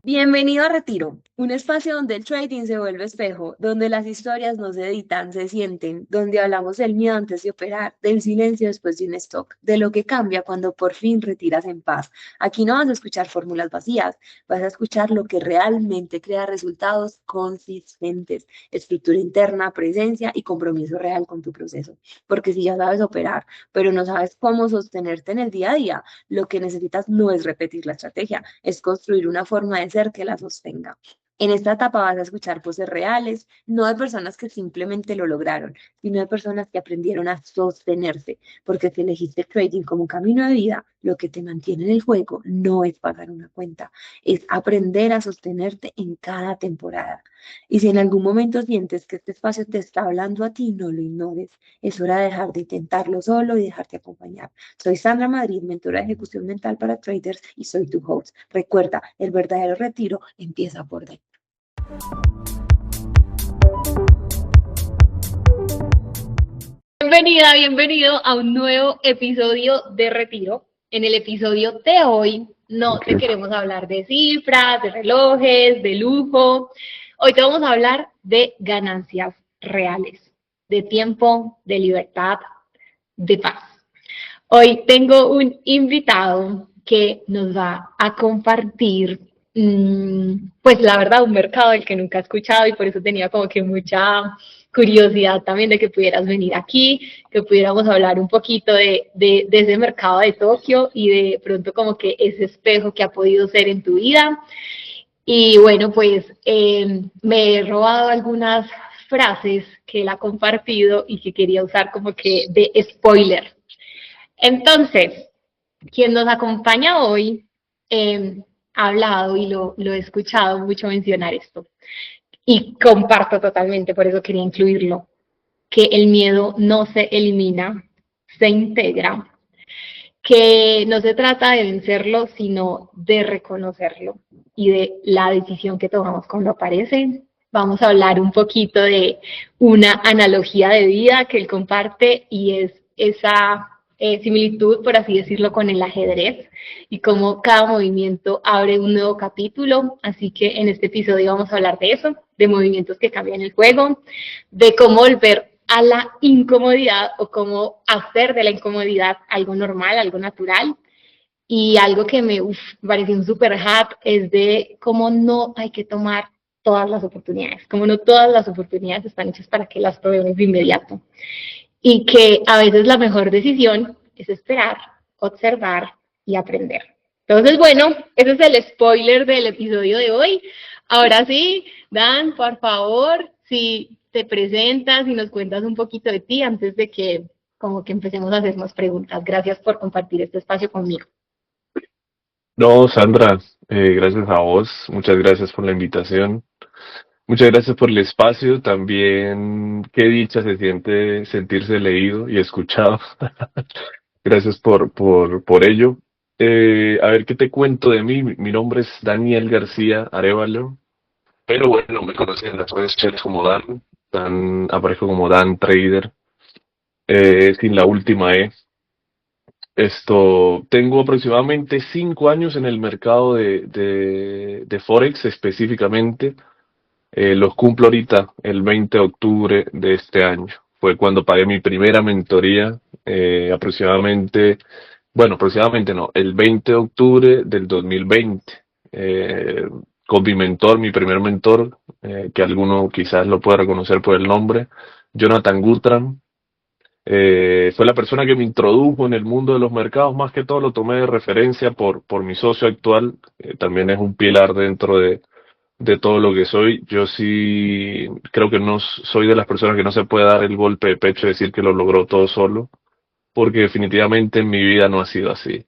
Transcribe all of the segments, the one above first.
Bienvenido a Retiro, un espacio donde el trading se vuelve espejo, donde las historias no se editan, se sienten, donde hablamos del miedo antes de operar, del silencio después de un stock, de lo que cambia cuando por fin retiras en paz. Aquí no vas a escuchar fórmulas vacías, vas a escuchar lo que realmente crea resultados consistentes, estructura interna, presencia y compromiso real con tu proceso. Porque si ya sabes operar, pero no sabes cómo sostenerte en el día a día, lo que necesitas no es repetir la estrategia, es construir una forma de ser que la sostenga. En esta etapa vas a escuchar voces reales, no de personas que simplemente lo lograron, sino de personas que aprendieron a sostenerse, porque si elegiste el trading como camino de vida, lo que te mantiene en el juego no es pagar una cuenta, es aprender a sostenerte en cada temporada. Y si en algún momento sientes que este espacio te está hablando a ti, no lo ignores. Es hora de dejar de intentarlo solo y dejarte acompañar. Soy Sandra Madrid, mentora de ejecución mental para traders y soy tu host. Recuerda, el verdadero retiro empieza por dentro. Bienvenida, bienvenido a un nuevo episodio de Retiro. En el episodio de hoy no te queremos hablar de cifras, de relojes, de lujo. Hoy te vamos a hablar de ganancias reales, de tiempo, de libertad, de paz. Hoy tengo un invitado que nos va a compartir, pues la verdad, un mercado del que nunca he escuchado y por eso tenía como que mucha curiosidad también de que pudieras venir aquí, que pudiéramos hablar un poquito de ese mercado de Tokio y de pronto como que ese espejo que ha podido ser en tu vida. Y bueno, pues me he robado algunas frases que él ha compartido y que quería usar como que de spoiler. Entonces, quien nos acompaña hoy ha hablado y lo he escuchado mucho mencionar esto. Y comparto totalmente, por eso quería incluirlo, que el miedo no se elimina, se integra, que no se trata de vencerlo, sino de reconocerlo y de la decisión que tomamos cuando aparece. Vamos a hablar un poquito de una analogía de vida que él comparte y es esa similitud, por así decirlo, con el ajedrez y cómo cada movimiento abre un nuevo capítulo. Así que en este episodio vamos a hablar de eso, de movimientos que cambian el juego, de cómo volver a la incomodidad o cómo hacer de la incomodidad algo normal, algo natural. Y algo que me pareció un super hack es de cómo no hay que tomar todas las oportunidades, como no todas las oportunidades están hechas para que las probemos de inmediato. Y que a veces la mejor decisión es esperar, observar y aprender. Entonces, bueno, ese es el spoiler del episodio de hoy. Ahora sí, Dan, por favor, si te presentas y nos cuentas un poquito de ti antes de que como que empecemos a hacernos preguntas. Gracias por compartir este espacio conmigo. No, Sandra, gracias a vos, muchas gracias por la invitación, muchas gracias por el espacio, también qué dicha se siente sentirse leído y escuchado. Gracias por ello. A ver, ¿qué te cuento de mí? Mi nombre es Daniel García Arevalo, pero bueno, me conocen en las redes sociales como Dan, aparezco como Dan Trader, sin la última E. Tengo aproximadamente 5 años en el mercado de Forex específicamente. Los cumplo ahorita, el 20 de octubre de este año. Fue cuando pagué mi primera mentoría, aproximadamente no, el 20 de octubre del 2020. eh, con mi mentor, mi primer mentor, que alguno quizás lo pueda reconocer por el nombre, Jonathan Gutram. Fue la persona que me introdujo en el mundo de los mercados, más que todo lo tomé de referencia por mi socio actual, también es un pilar dentro de todo lo que soy. Yo sí creo que no soy de las personas que no se puede dar el golpe de pecho y decir que lo logró todo solo, porque definitivamente en mi vida no ha sido así.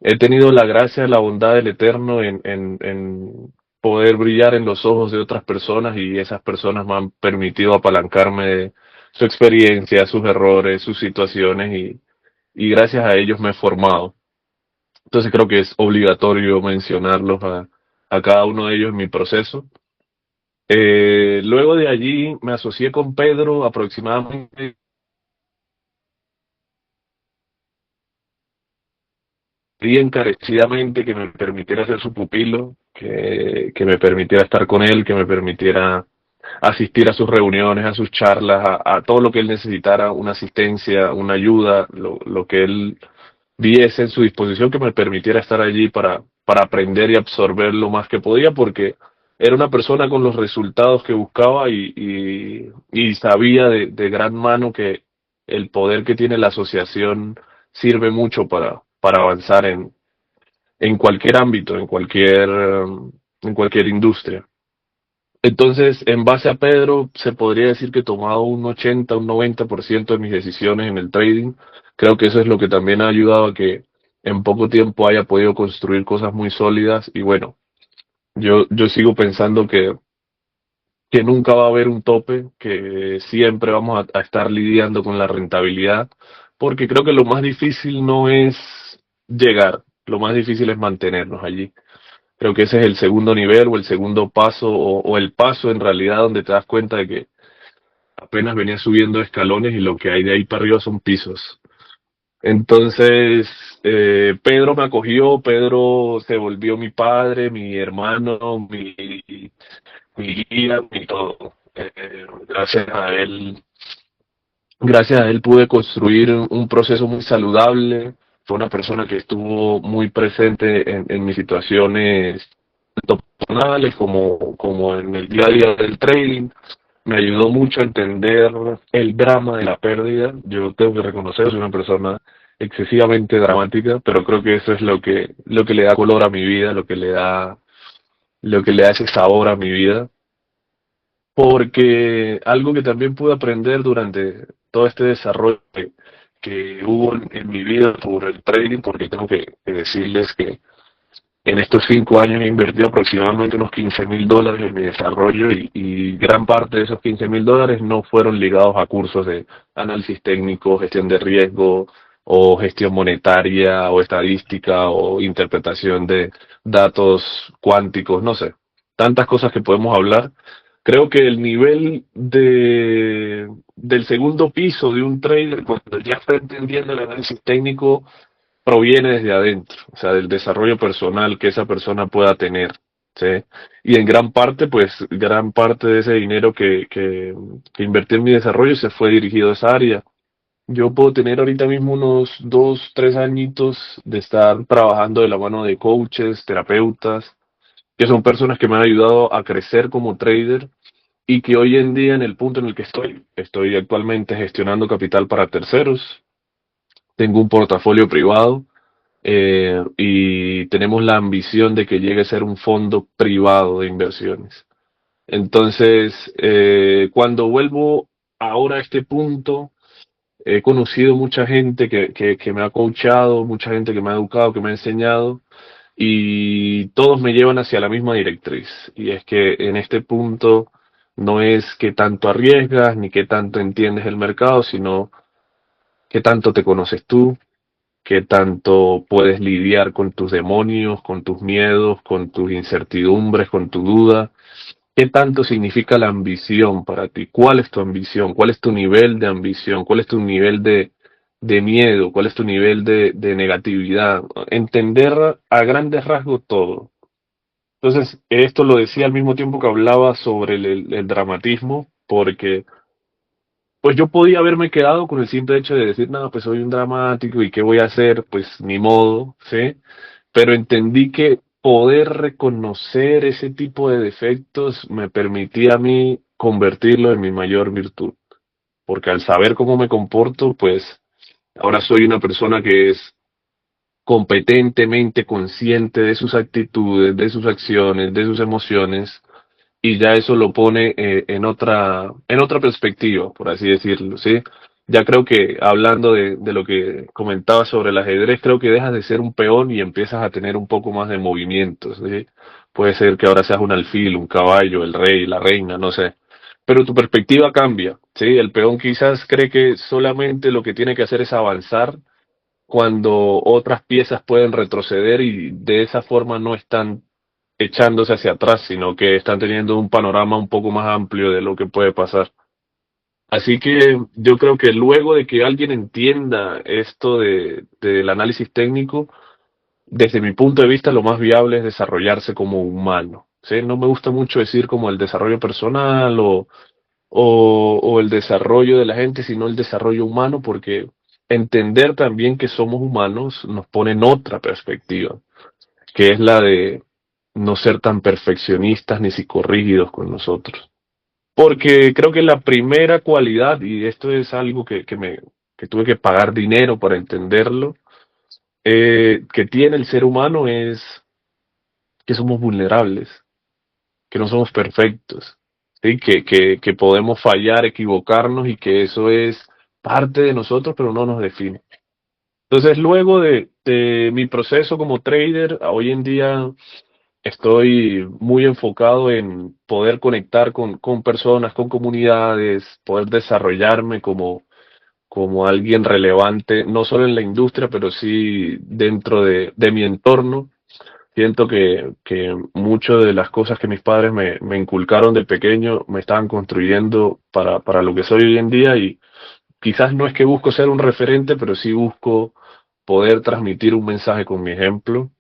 He tenido la gracia, la bondad del Eterno en poder brillar en los ojos de otras personas y esas personas me han permitido apalancarme de su experiencia, sus errores, sus situaciones y gracias a ellos me he formado. Entonces creo que es obligatorio mencionarlos a cada uno de ellos en mi proceso. Luego de allí me asocié con Pedro, aproximadamente pedí encarecidamente que me permitiera ser su pupilo, que me permitiera estar con él, que me permitiera asistir a sus reuniones, a sus charlas, a todo lo que él necesitara, una asistencia, una ayuda, lo que él viese en su disposición, que me permitiera estar allí para aprender y absorber lo más que podía, porque era una persona con los resultados que buscaba y sabía de gran mano que el poder que tiene la asociación sirve mucho para avanzar en cualquier ámbito, en cualquier industria. Entonces, en base a Pedro, se podría decir que he tomado un 80, un 90% de mis decisiones en el trading. Creo que eso es lo que también ha ayudado a que en poco tiempo haya podido construir cosas muy sólidas. Y bueno, yo sigo pensando que nunca va a haber un tope, que siempre vamos a estar lidiando con la rentabilidad, porque creo que lo más difícil no es llegar, lo más difícil es mantenernos allí. Creo que ese es el segundo nivel o el segundo paso o el paso en realidad donde te das cuenta de que apenas venías subiendo escalones y lo que hay de ahí para arriba son pisos. Entonces, Pedro me acogió, Pedro se volvió mi padre, mi hermano, mi guía, mi todo. Gracias a él pude construir un proceso muy saludable. Fue una persona que estuvo muy presente en mis situaciones tanto personales como en el día a día del trading. Me ayudó mucho a entender el drama de la pérdida. Yo tengo que reconocer, soy una persona excesivamente dramática, pero creo que eso es lo que le da color a mi vida, lo que le da ese sabor a mi vida. Porque algo que también pude aprender durante todo este desarrollo que hubo en mi vida por el trading, porque tengo que decirles que en estos 5 años he invertido aproximadamente unos $15,000 en mi desarrollo y gran parte de esos $15,000 no fueron ligados a cursos de análisis técnico, gestión de riesgo o gestión monetaria o estadística o interpretación de datos cuánticos, no sé, tantas cosas que podemos hablar. Creo que el nivel del segundo piso de un trader, cuando ya está entendiendo el análisis técnico, proviene desde adentro, o sea, del desarrollo personal que esa persona pueda tener, ¿sí? Y en gran parte, pues, gran parte de ese dinero que invertí en mi desarrollo se fue dirigido a esa área. Yo puedo tener ahorita mismo unos 2, 3 añitos de estar trabajando de la mano de coaches, terapeutas, que son personas que me han ayudado a crecer como trader y que hoy en día en el punto en el que estoy actualmente gestionando capital para terceros, tengo un portafolio privado y tenemos la ambición de que llegue a ser un fondo privado de inversiones. Entonces, cuando vuelvo ahora a este punto, he conocido mucha gente que me ha coachado, mucha gente que me ha educado, que me ha enseñado, y todos me llevan hacia la misma directriz. Y es que en este punto no es qué tanto arriesgas ni qué tanto entiendes el mercado, sino qué tanto te conoces tú, qué tanto puedes lidiar con tus demonios, con tus miedos, con tus incertidumbres, con tu duda, qué tanto significa la ambición para ti, cuál es tu ambición, cuál es tu nivel de ambición, cuál es tu nivel de miedo, cuál es tu nivel de negatividad, entender a grandes rasgos todo. Entonces, esto lo decía al mismo tiempo que hablaba sobre el dramatismo, porque pues yo podía haberme quedado con el simple hecho de decir, no, pues soy un dramático y qué voy a hacer, pues ni modo, ¿sí? Pero entendí que poder reconocer ese tipo de defectos me permitía a mí convertirlo en mi mayor virtud, porque al saber cómo me comporto, pues ahora soy una persona que es competentemente consciente de sus actitudes, de sus acciones, de sus emociones, y ya eso lo pone en otra perspectiva, por así decirlo, ¿sí? Ya creo que hablando de lo que comentaba sobre el ajedrez, creo que dejas de ser un peón y empiezas a tener un poco más de movimientos, ¿sí? Puede ser que ahora seas un alfil, un caballo, el rey, la reina, no sé. Pero tu perspectiva cambia, ¿sí? El peón quizás cree que solamente lo que tiene que hacer es avanzar cuando otras piezas pueden retroceder y de esa forma no están echándose hacia atrás, sino que están teniendo un panorama un poco más amplio de lo que puede pasar. Así que yo creo que luego de que alguien entienda esto del análisis técnico, desde mi punto de vista, lo más viable es desarrollarse como humano. ¿Sí? No me gusta mucho decir como el desarrollo personal o el desarrollo de la gente, sino el desarrollo humano, porque entender también que somos humanos nos pone en otra perspectiva, que es la de no ser tan perfeccionistas ni psicorrígidos con nosotros. Porque creo que la primera cualidad, y esto es algo que tuve que pagar dinero para entenderlo, que tiene el ser humano es que somos vulnerables, que no somos perfectos, ¿sí? Que podemos fallar, equivocarnos y que eso es parte de nosotros, pero no nos define. Entonces, luego de mi proceso como trader, hoy en día estoy muy enfocado en poder conectar con personas, con comunidades, poder desarrollarme como alguien relevante, no solo en la industria, pero sí dentro de mi entorno. Siento que muchas de las cosas que mis padres me inculcaron de pequeño me estaban construyendo para lo que soy hoy en día y quizás no es que busco ser un referente, pero sí busco poder transmitir un mensaje con mi ejemplo.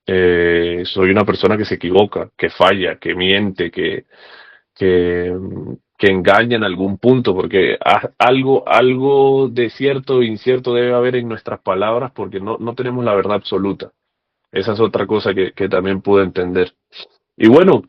Soy una persona que se equivoca, que falla, que miente, que, que engaña en algún punto, porque algo de cierto e incierto debe haber en nuestras palabras porque no tenemos la verdad absoluta. Esa es otra cosa que también pude entender. Y bueno,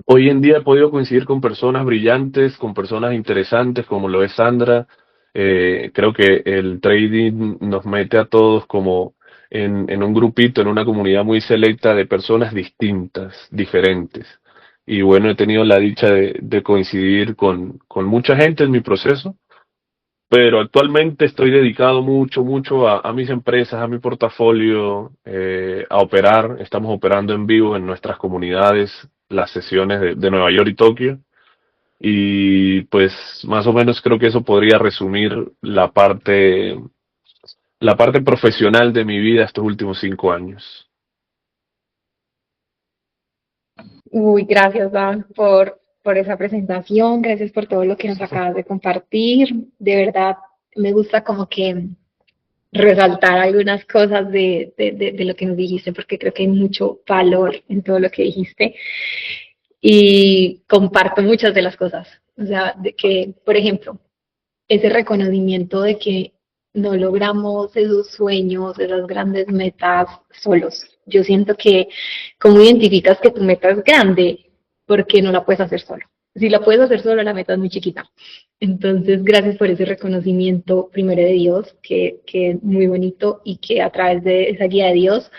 hoy en día he podido coincidir con personas brillantes, con personas interesantes, como lo es Sandra. Creo que el trading nos mete a todos como en un grupito, en una comunidad muy selecta de personas distintas, diferentes. Y bueno, he tenido la dicha de coincidir con mucha gente en mi proceso, pero actualmente estoy dedicado mucho a mis empresas, a mi portafolio, a operar. Estamos operando en vivo en nuestras comunidades las sesiones de Nueva York y Tokio. Y pues más o menos creo que eso podría resumir la parte profesional de mi vida estos últimos 5 años. Uy, gracias, Dan, por esa presentación, gracias por todo lo que nos acabas de compartir. De verdad, me gusta como que resaltar algunas cosas de lo que nos dijiste, porque creo que hay mucho valor en todo lo que dijiste y comparto muchas de las cosas. O sea, de que, por ejemplo, ese reconocimiento de que no logramos esos sueños, esas grandes metas solos. Yo siento que, ¿cómo identificas que tu meta es grande? Porque no la puedes hacer solo. Si la puedes hacer solo, la meta es muy chiquita. Entonces, gracias por ese reconocimiento primero de Dios, que es muy bonito y que a través de esa guía de Dios,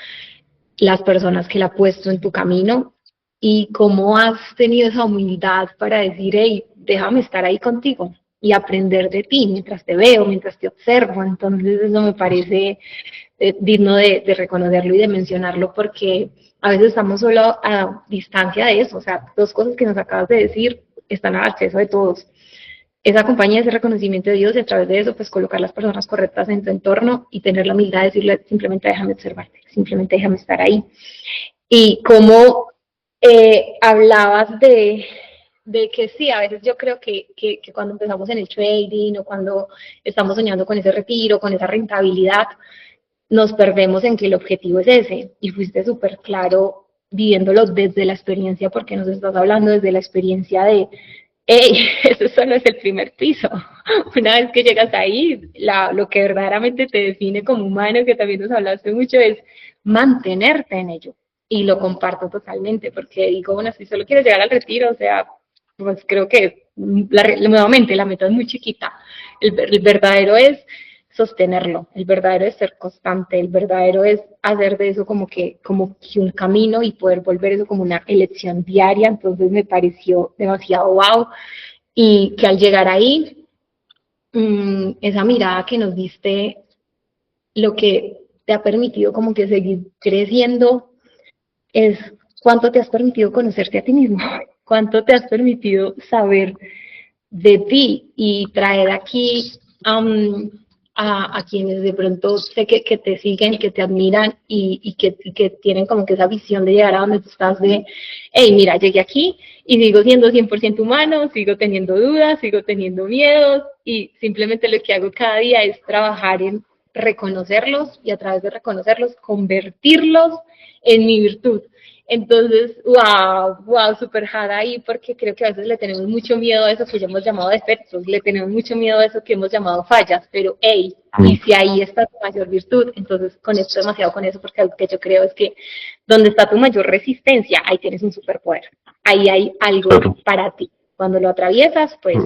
las personas que la ha puesto en tu camino y cómo has tenido esa humildad para decir, hey, déjame estar ahí contigo y aprender de ti mientras te veo, mientras te observo. Entonces eso me parece digno de reconocerlo y de mencionarlo porque a veces estamos solo a distancia de eso. O sea, dos cosas que nos acabas de decir están al acceso de todos. Esa compañía, ese reconocimiento de Dios y a través de eso, pues colocar las personas correctas en tu entorno y tener la humildad de decirle, simplemente déjame observarte, simplemente déjame estar ahí. Y cómo hablabas de que sí, a veces yo creo que cuando empezamos en el trading o cuando estamos soñando con ese retiro, con esa rentabilidad, nos perdemos en que el objetivo es ese. Y fuiste súper claro viviéndolo desde la experiencia, porque nos estás hablando desde la experiencia de, hey, eso solo es el primer piso. Una vez que llegas ahí, lo que verdaderamente te define como humano, que también nos hablaste mucho, es mantenerte en ello. Y lo comparto totalmente, porque digo, bueno, si solo quieres llegar al retiro, o sea, pues creo que nuevamente la meta es muy chiquita. El verdadero es sostenerlo, el verdadero es ser constante, el verdadero es hacer de eso como que un camino y poder volver eso como una elección diaria. Entonces me pareció demasiado wow y que al llegar ahí, esa mirada que nos diste, lo que te ha permitido como que seguir creciendo es cuánto te has permitido conocerte a ti mismo, cuánto te has permitido saber de ti y traer aquí a quienes de pronto sé que te siguen, que te admiran y que tienen como que esa visión de llegar a donde tú estás de, hey, mira, llegué aquí y sigo siendo 100% humano, sigo teniendo dudas, sigo teniendo miedos y simplemente lo que hago cada día es trabajar en reconocerlos y a través de reconocerlos, convertirlos en mi virtud. Entonces, wow, super hard ahí, porque creo que a veces le tenemos mucho miedo a eso que ya hemos llamado defectos, le tenemos mucho miedo a eso que hemos llamado fallas, pero hey, y si ahí está tu mayor virtud, entonces conecto demasiado con eso, porque algo que yo creo es que donde está tu mayor resistencia, ahí tienes un superpoder, ahí hay algo Claro. para ti. Cuando lo atraviesas, pues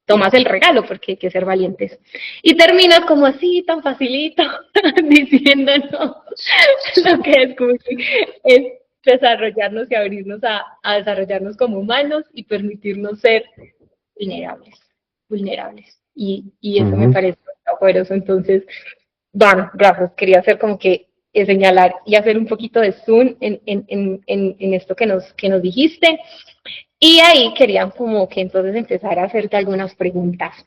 tomas el regalo, porque hay que ser valientes. Y terminas como así, tan facilito, diciéndonos lo que es, como que es desarrollarnos y abrirnos a desarrollarnos como humanos y permitirnos ser vulnerables, vulnerables. Y eso me parece poderoso. Entonces, bueno, gracias. Quería hacer como que señalar y hacer un poquito de zoom en esto que nos dijiste. Y ahí querían como que entonces empezar a hacerte algunas preguntas.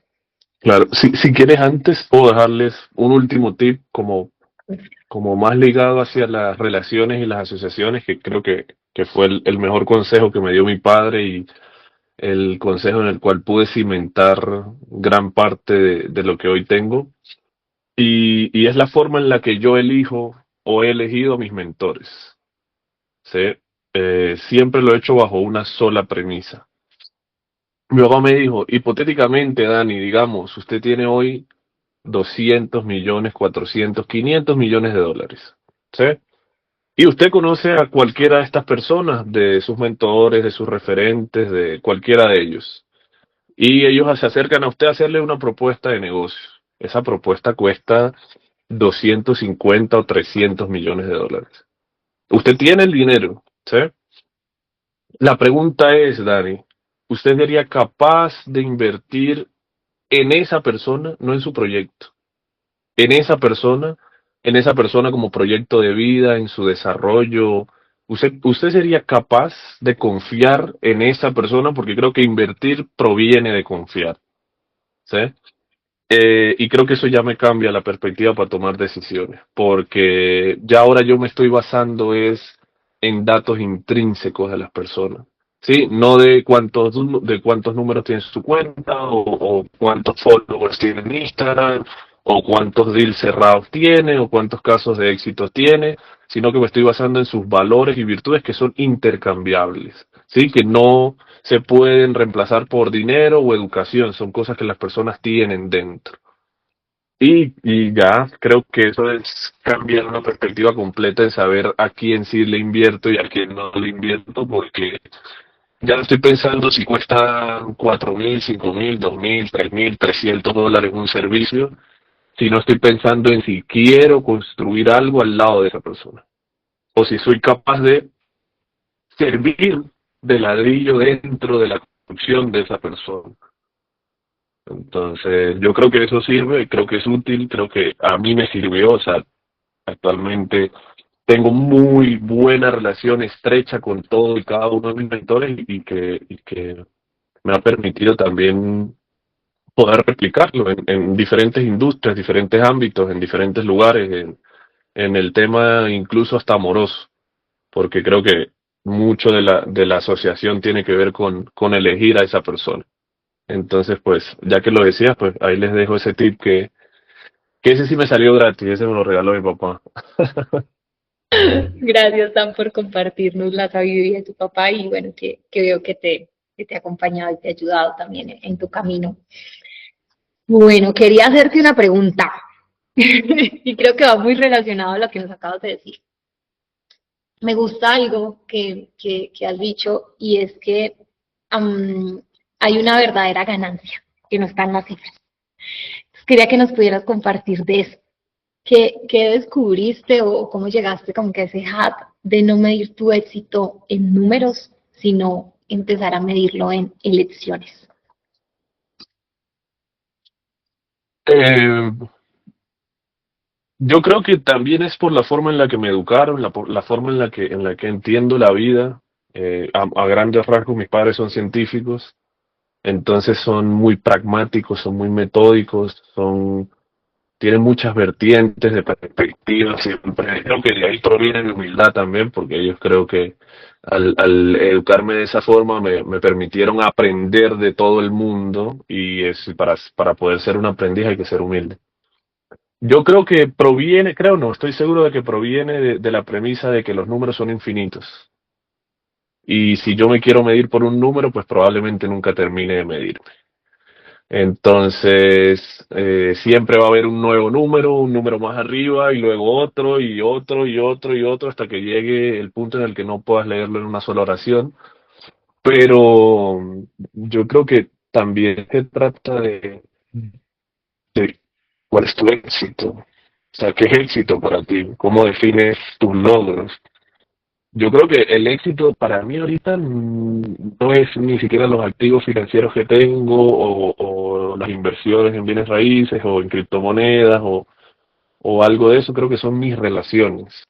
Claro, si quieres antes, puedo dejarles un último tip como más ligado hacia las relaciones y las asociaciones, que creo que fue el mejor consejo que me dio mi padre y el consejo en el cual pude cimentar gran parte de lo que hoy tengo. Y es la forma en la que yo elijo o he elegido a mis mentores. ¿Sí? Siempre lo he hecho bajo una sola premisa. Mi papá me dijo, hipotéticamente, Dani, digamos, usted tiene hoy 200 millones, 400, 500 millones de dólares. ¿Sí? Y usted conoce a cualquiera de estas personas, de sus mentores, de sus referentes, de cualquiera de ellos. Y ellos se acercan a usted a hacerle una propuesta de negocio. Esa propuesta cuesta 250 o 300 millones de dólares. Usted tiene el dinero, ¿sí? La pregunta es, Dani, ¿usted sería capaz de invertir en esa persona, no en su proyecto? En en esa persona como proyecto de vida, en su desarrollo. Usted sería capaz de confiar en esa persona porque creo que invertir proviene de confiar, ¿sí? Y creo que eso ya me cambia la perspectiva para tomar decisiones, porque ya ahora yo me estoy basando es en datos intrínsecos de las personas, ¿sí? No de cuántos números tiene su cuenta, o cuántos followers tiene en Instagram, o cuántos deals cerrados tiene, o cuántos casos de éxito tiene, sino que me estoy basando en sus valores y virtudes que son intercambiables, ¿sí? Que no se pueden reemplazar por dinero o educación, son cosas que las personas tienen dentro. Y ya, creo que eso es cambiar una perspectiva completa de saber a quién sí le invierto y a quién no le invierto, porque ya no estoy pensando si cuesta 4.000, 5.000, 2.000, 3.000, $300 un servicio, sino estoy pensando en si quiero construir algo al lado de esa persona, o si soy capaz de servir de ladrillo dentro de la construcción de esa persona. Entonces, yo creo que eso sirve, creo que es útil, creo que a mí me sirvió, o sea, actualmente tengo muy buena relación estrecha con todo y cada uno de mis mentores y que me ha permitido también poder replicarlo en diferentes industrias, diferentes ámbitos, en diferentes lugares, en el tema incluso hasta amoroso, porque creo que mucho de la asociación tiene que ver con elegir a esa persona. Entonces, pues, ya que lo decías, pues ahí les dejo ese tip que ese sí me salió gratis, ese me lo regaló mi papá. Gracias, Dan, por compartirnos la sabiduría de tu papá y bueno, que veo que te ha acompañado y te ha ayudado también en tu camino. Bueno, quería hacerte una pregunta y creo que va muy relacionado a lo que nos acabas de decir. Me gusta algo que has dicho y es que um, hay una verdadera ganancia que no está en las cifras. Entonces, quería que nos pudieras compartir de eso. ¿Qué descubriste o cómo llegaste como que a ese hack de no medir tu éxito en números, sino empezar a medirlo en elecciones? Eh, yo creo que también es por la forma en la que me educaron, la forma en la que entiendo la vida. A grandes rasgos, mis padres son científicos, entonces son muy pragmáticos, son muy metódicos, tienen muchas vertientes de perspectiva siempre. Creo que de ahí proviene mi humildad también, porque ellos creo que al educarme de esa forma me permitieron aprender de todo el mundo y para poder ser un aprendiz hay que ser humilde. Yo creo que proviene, creo no, estoy seguro de que proviene de la premisa de que los números son infinitos. Y si yo me quiero medir por un número, pues probablemente nunca termine de medirme. Entonces, siempre va a haber un número más arriba y luego otro y otro y otro y otro hasta que llegue el punto en el que no puedas leerlo en una sola oración. Pero yo creo que también se trata de cuál es tu éxito. O sea, ¿qué es éxito para ti? ¿Cómo defines tus logros? Yo creo que el éxito para mí ahorita no es ni siquiera los activos financieros que tengo o las inversiones en bienes raíces o en criptomonedas o algo de eso, creo que son mis relaciones.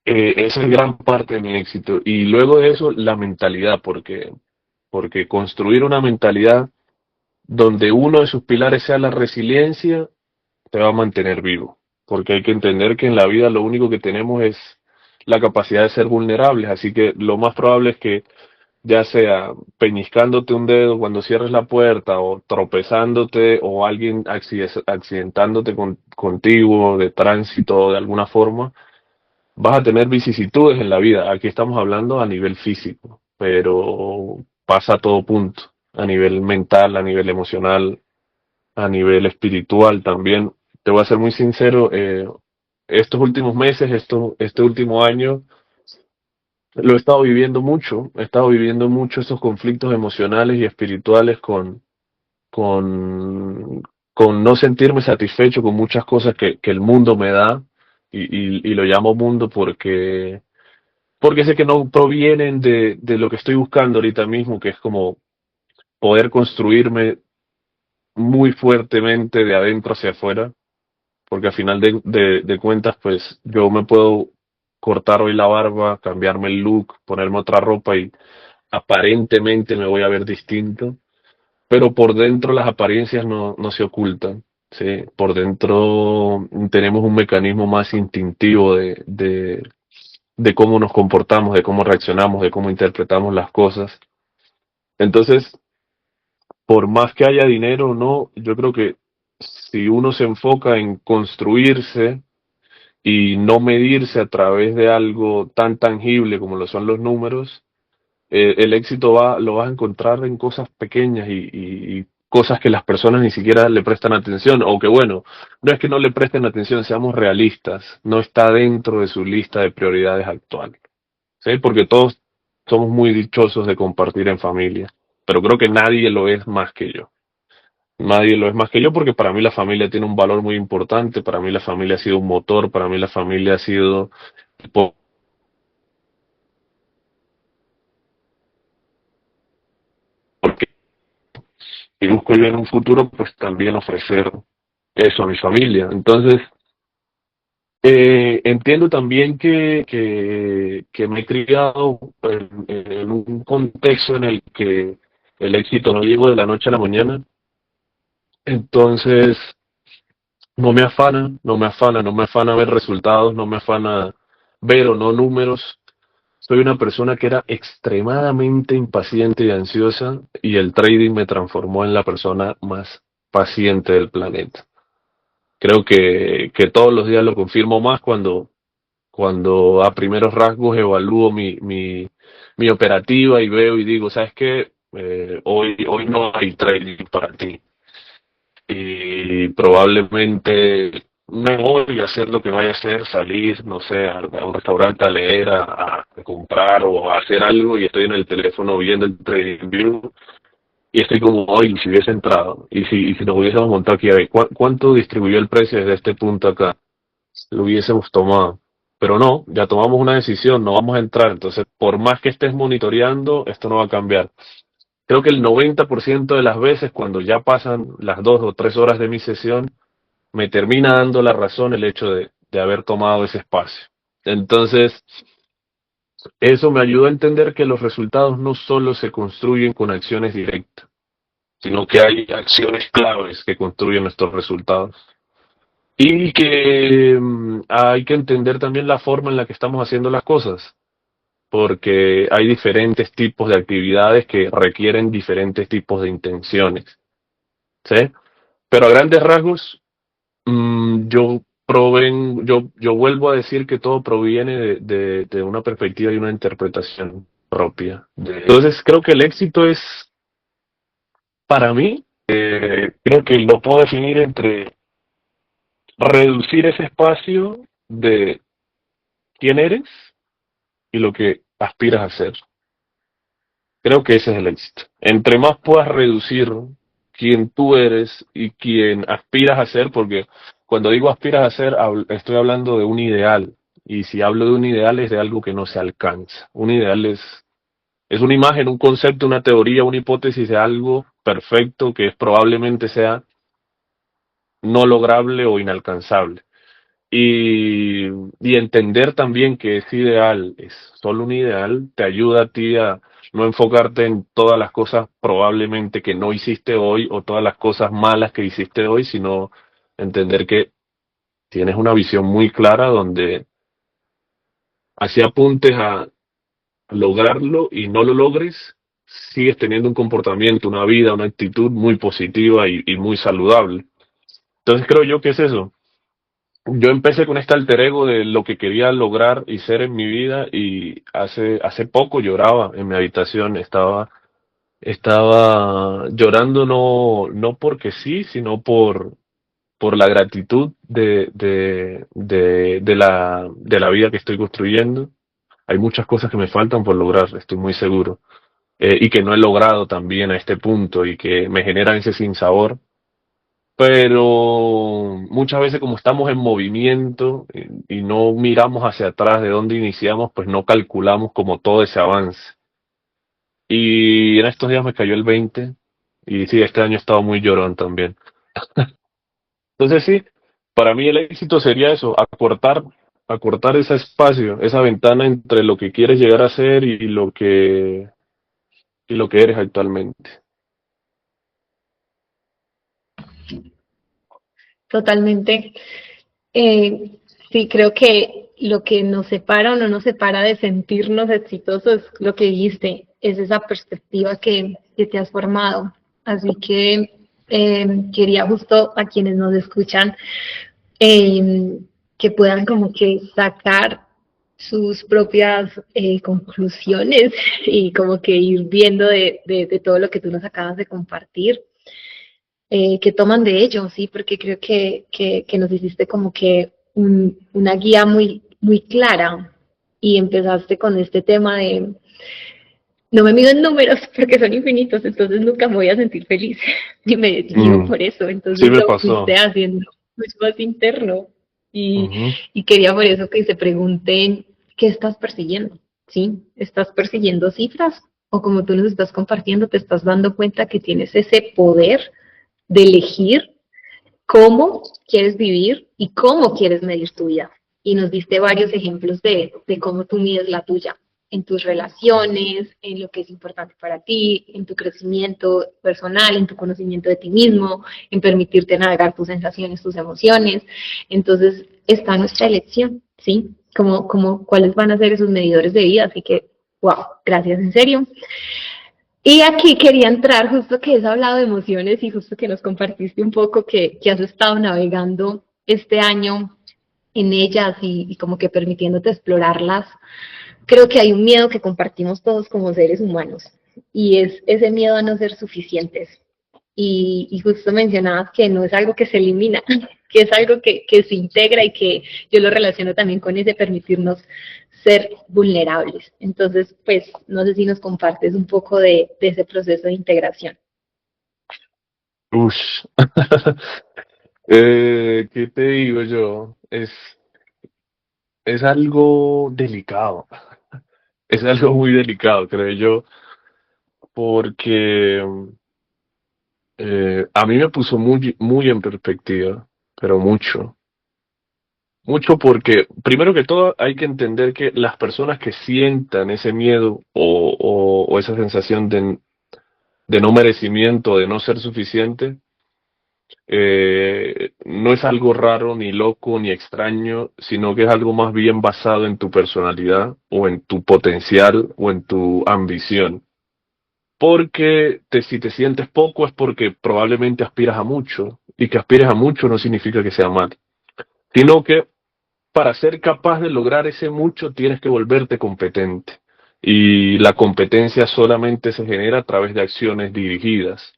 Esa es gran parte de mi éxito. Y luego de eso, la mentalidad, porque construir una mentalidad donde uno de sus pilares sea la resiliencia, te va a mantener vivo. Porque hay que entender que en la vida lo único que tenemos es la capacidad de ser vulnerables. Así que lo más probable es que ya sea peñiscándote un dedo cuando cierres la puerta o tropezándote o alguien accidentándote contigo de tránsito de alguna forma, vas a tener vicisitudes en la vida. Aquí estamos hablando a nivel físico, pero pasa a todo punto, a nivel mental, a nivel emocional, a nivel espiritual también. Te voy a ser muy sincero, estos últimos meses, este último año, lo he estado viviendo mucho esos conflictos emocionales y espirituales con, con no sentirme satisfecho con muchas cosas que el mundo me da, y lo llamo mundo porque sé que no provienen de lo que estoy buscando ahorita mismo, que es como poder construirme muy fuertemente de adentro hacia afuera, porque al final de cuentas, pues yo me puedo cortar hoy la barba, cambiarme el look, ponerme otra ropa y aparentemente me voy a ver distinto, pero por dentro las apariencias no se ocultan. Sí, por dentro tenemos un mecanismo más instintivo de cómo nos comportamos, de cómo reaccionamos, de cómo interpretamos las cosas. Entonces, por más que haya dinero o no, yo creo que si uno se enfoca en construirse y no medirse a través de algo tan tangible como lo son los números, el éxito lo vas a encontrar en cosas pequeñas y cosas que las personas ni siquiera le prestan atención, o que bueno, no es que no le presten atención, seamos realistas, no está dentro de su lista de prioridades actual, ¿sí? Porque todos somos muy dichosos de compartir en familia, pero creo que nadie lo es más que yo. Nadie lo es más que yo porque para mí la familia tiene un valor muy importante, para mí la familia ha sido un motor, para mí la familia ha sido porque si busco yo en un futuro pues también ofrecer eso a mi familia. Entonces, entiendo también que me he criado en un contexto en el que el éxito no llegó de la noche a la mañana, entonces no me afana ver resultados, no me afana ver o no números. Soy una persona que era extremadamente impaciente y ansiosa y el trading me transformó en la persona más paciente del planeta. Creo que todos los días lo confirmo más cuando a primeros rasgos evalúo mi operativa y veo y digo, ¿sabes qué? Hoy no hay trading para ti. Y probablemente no voy a hacer lo que vaya a hacer, salir, no sé, a un restaurante a leer, a comprar o a hacer algo y estoy en el teléfono viendo el TradingView y estoy como, hoy si hubiese entrado y si nos hubiésemos montado aquí, a ver, ¿cuánto distribuyó el precio desde este punto acá? Lo hubiésemos tomado. Pero no, ya tomamos una decisión, no vamos a entrar. Entonces, por más que estés monitoreando, esto no va a cambiar. Creo que el 90% de las veces, cuando ya pasan las 2 o 3 horas de mi sesión, me termina dando la razón el hecho de haber tomado ese espacio. Entonces, eso me ayudó a entender que los resultados no solo se construyen con acciones directas, sino que hay acciones claves que construyen nuestros resultados. Y que hay que entender también la forma en la que estamos haciendo las cosas, porque hay diferentes tipos de actividades que requieren diferentes tipos de intenciones, ¿sí? Pero a grandes rasgos, Yo vuelvo a decir que todo proviene de una perspectiva y una interpretación propia. Entonces creo que el éxito es, para mí, creo que lo puedo definir entre reducir ese espacio de quién eres y lo que aspiras a ser. Creo que ese es el éxito. Entre más puedas reducir quién tú eres y quién aspiras a ser, porque cuando digo aspiras a ser, estoy hablando de un ideal. Y si hablo de un ideal es de algo que no se alcanza. Un ideal es una imagen, un concepto, una teoría, una hipótesis de algo perfecto que probablemente sea no lograble o inalcanzable. Y entender también que ese ideal es solo un ideal, te ayuda a ti a no enfocarte en todas las cosas probablemente que no hiciste hoy o todas las cosas malas que hiciste hoy, sino entender que tienes una visión muy clara donde así apuntes a lograrlo y no lo logres, sigues teniendo un comportamiento, una vida, una actitud muy positiva y muy saludable. Entonces creo yo que es eso. Yo empecé con este alter ego de lo que quería lograr y ser en mi vida y hace poco lloraba en mi habitación, estaba llorando no porque sí, sino por la gratitud de la vida que estoy construyendo. Hay muchas cosas que me faltan por lograr, estoy muy seguro, y que no he logrado también a este punto y que me generan ese sinsabor, pero muchas veces como estamos en movimiento y no miramos hacia atrás de dónde iniciamos, pues no calculamos como todo ese avance. Y en estos días me cayó el 20 y sí, este año he estado muy llorón también. Entonces sí, para mí el éxito sería eso, acortar ese espacio, esa ventana entre lo que quieres llegar a ser y lo que eres actualmente. Totalmente. Sí, creo que lo que nos separa o no nos separa de sentirnos exitosos es lo que dijiste, es esa perspectiva que te has formado. Así que quería justo a quienes nos escuchan que puedan como que sacar sus propias conclusiones y como que ir viendo de todo lo que tú nos acabas de compartir, que toman de ello, ¿sí? Porque creo que nos hiciste como que una guía muy, muy clara y empezaste con este tema de no me mido en números porque son infinitos, entonces nunca me voy a sentir feliz ni me guío Mm, por eso, sí entonces me lo fuiste pasó. haciendo mucho más interno y, Ujú. y quería por eso que se pregunten qué estás persiguiendo, ¿sí? ¿Estás persiguiendo cifras? O como tú nos estás compartiendo, te estás dando cuenta que tienes ese poder de elegir cómo quieres vivir y cómo quieres medir tu vida. Y nos diste varios ejemplos de cómo tú mides la tuya en tus relaciones, en lo que es importante para ti, en tu crecimiento personal, en tu conocimiento de ti mismo, en permitirte navegar tus sensaciones, tus emociones. Entonces está nuestra elección, ¿sí? Cuáles van a ser esos medidores de vida. Así que, wow, gracias en serio. Y aquí quería entrar, justo que has hablado de emociones y justo que nos compartiste un poco que has estado navegando este año en ellas y como que permitiéndote explorarlas. Creo que hay un miedo que compartimos todos como seres humanos y es ese miedo a no ser suficientes. Y justo mencionabas que no es algo que se elimina, que es algo que se integra y que yo lo relaciono también con ese permitirnos ser vulnerables. Entonces, pues, no sé si nos compartes un poco de ese proceso de integración. Ush. ¿Qué te digo yo? Es algo delicado, es algo muy delicado, creo yo, porque a mí me puso muy, muy en perspectiva, pero mucho. Mucho porque, primero que todo, hay que entender que las personas que sientan ese miedo o esa sensación de no merecimiento, de no ser suficiente, no es algo raro, ni loco, ni extraño, sino que es algo más bien basado en tu personalidad o en tu potencial o en tu ambición. Porque si te sientes poco es porque probablemente aspiras a mucho y que aspires a mucho no significa que sea mal, sino que para ser capaz de lograr ese mucho tienes que volverte competente. Y la competencia solamente se genera a través de acciones dirigidas,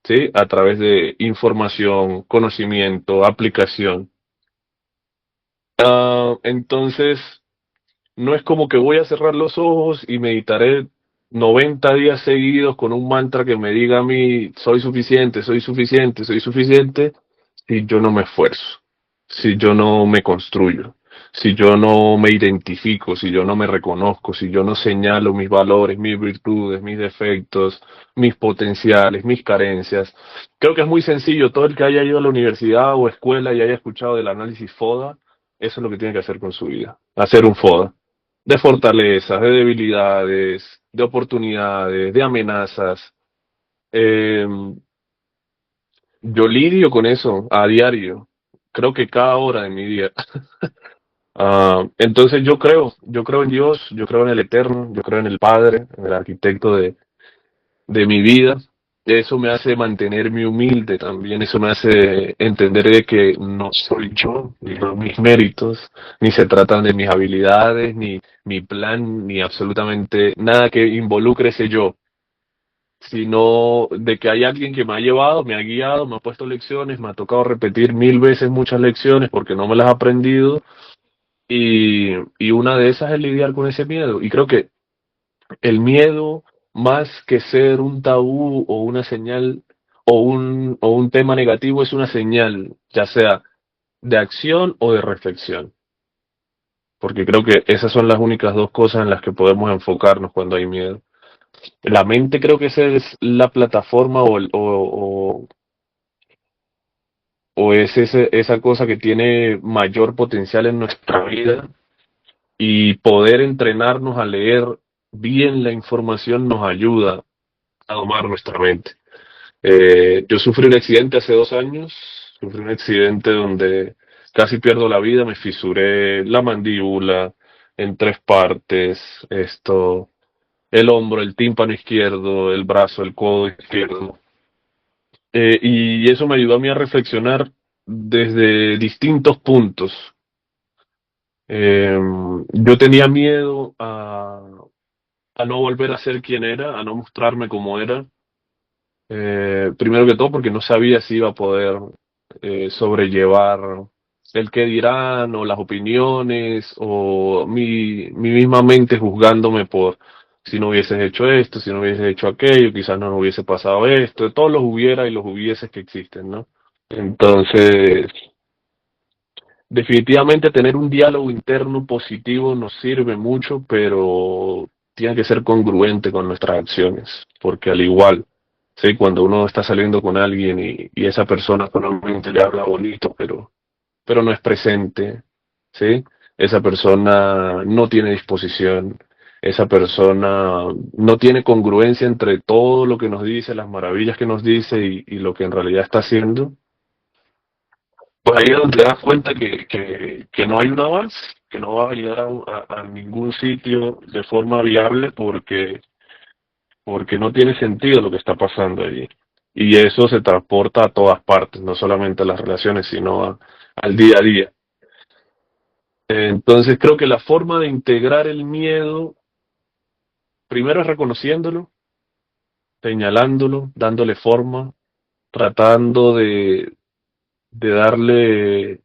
¿sí? A través de información, conocimiento, aplicación. Entonces, no es como que voy a cerrar los ojos y meditaré 90 días seguidos con un mantra que me diga a mí, soy suficiente, soy suficiente, soy suficiente, si yo no me esfuerzo, si yo no me construyo, si yo no me identifico, si yo no me reconozco, si yo no señalo mis valores, mis virtudes, mis defectos, mis potenciales, mis carencias. Creo que es muy sencillo. Todo el que haya ido a la universidad o escuela y haya escuchado del análisis FODA, eso es lo que tiene que hacer con su vida, hacer un FODA de fortalezas, de debilidades, de oportunidades, de amenazas. Eh, yo lidio con eso a diario, creo que cada hora de mi día. Entonces yo creo en Dios, yo creo en el Eterno, yo creo en el Padre, en el arquitecto de mi vida. Eso me hace mantenerme humilde también, eso me hace entender de que no soy yo, ni son mis méritos, ni se tratan de mis habilidades, ni mi plan, ni absolutamente nada que involucre ese yo, sino de que hay alguien que me ha llevado, me ha guiado, me ha puesto lecciones, me ha tocado repetir 1000 veces muchas lecciones porque no me las he aprendido, y una de esas es lidiar con ese miedo. Y creo que el miedo, más que ser un tabú o una señal o un tema negativo, es una señal, ya sea de acción o de reflexión. Porque creo que esas son las únicas dos cosas en las que podemos enfocarnos cuando hay miedo. La mente creo que esa es la plataforma o es esa cosa que tiene mayor potencial en nuestra vida, y poder entrenarnos a leer bien la información nos ayuda a domar nuestra mente. Yo sufrí un accidente hace 2 años, sufrí un accidente donde casi pierdo la vida, me fisuré la mandíbula en 3 partes, el hombro, el tímpano izquierdo, el brazo, el codo izquierdo. Y eso me ayudó a mí a reflexionar desde distintos puntos. Yo tenía miedo a no volver a ser quien era, a no mostrarme como era. Primero que todo porque no sabía si iba a poder sobrellevar el qué dirán o las opiniones o mi misma mente juzgándome por si no hubieses hecho esto, si no hubieses hecho aquello, quizás no hubiese pasado esto, todos los hubiera y los hubieses que existen, ¿no? Entonces, definitivamente tener un diálogo interno positivo nos sirve mucho, pero tiene que ser congruente con nuestras acciones, porque al igual, sí, cuando uno está saliendo con alguien y esa persona solamente le habla bonito, pero no es presente, sí, esa persona no tiene disposición, esa persona no tiene congruencia entre todo lo que nos dice, las maravillas que nos dice y lo que en realidad está haciendo. Pues ahí es donde te das cuenta que no hay un avance, que no vas a llegar a ningún sitio de forma viable porque no tiene sentido lo que está pasando allí. Y eso se transporta a todas partes, no solamente a las relaciones, sino al día a día. Entonces creo que la forma de integrar el miedo, primero es reconociéndolo, señalándolo, dándole forma, tratando de darle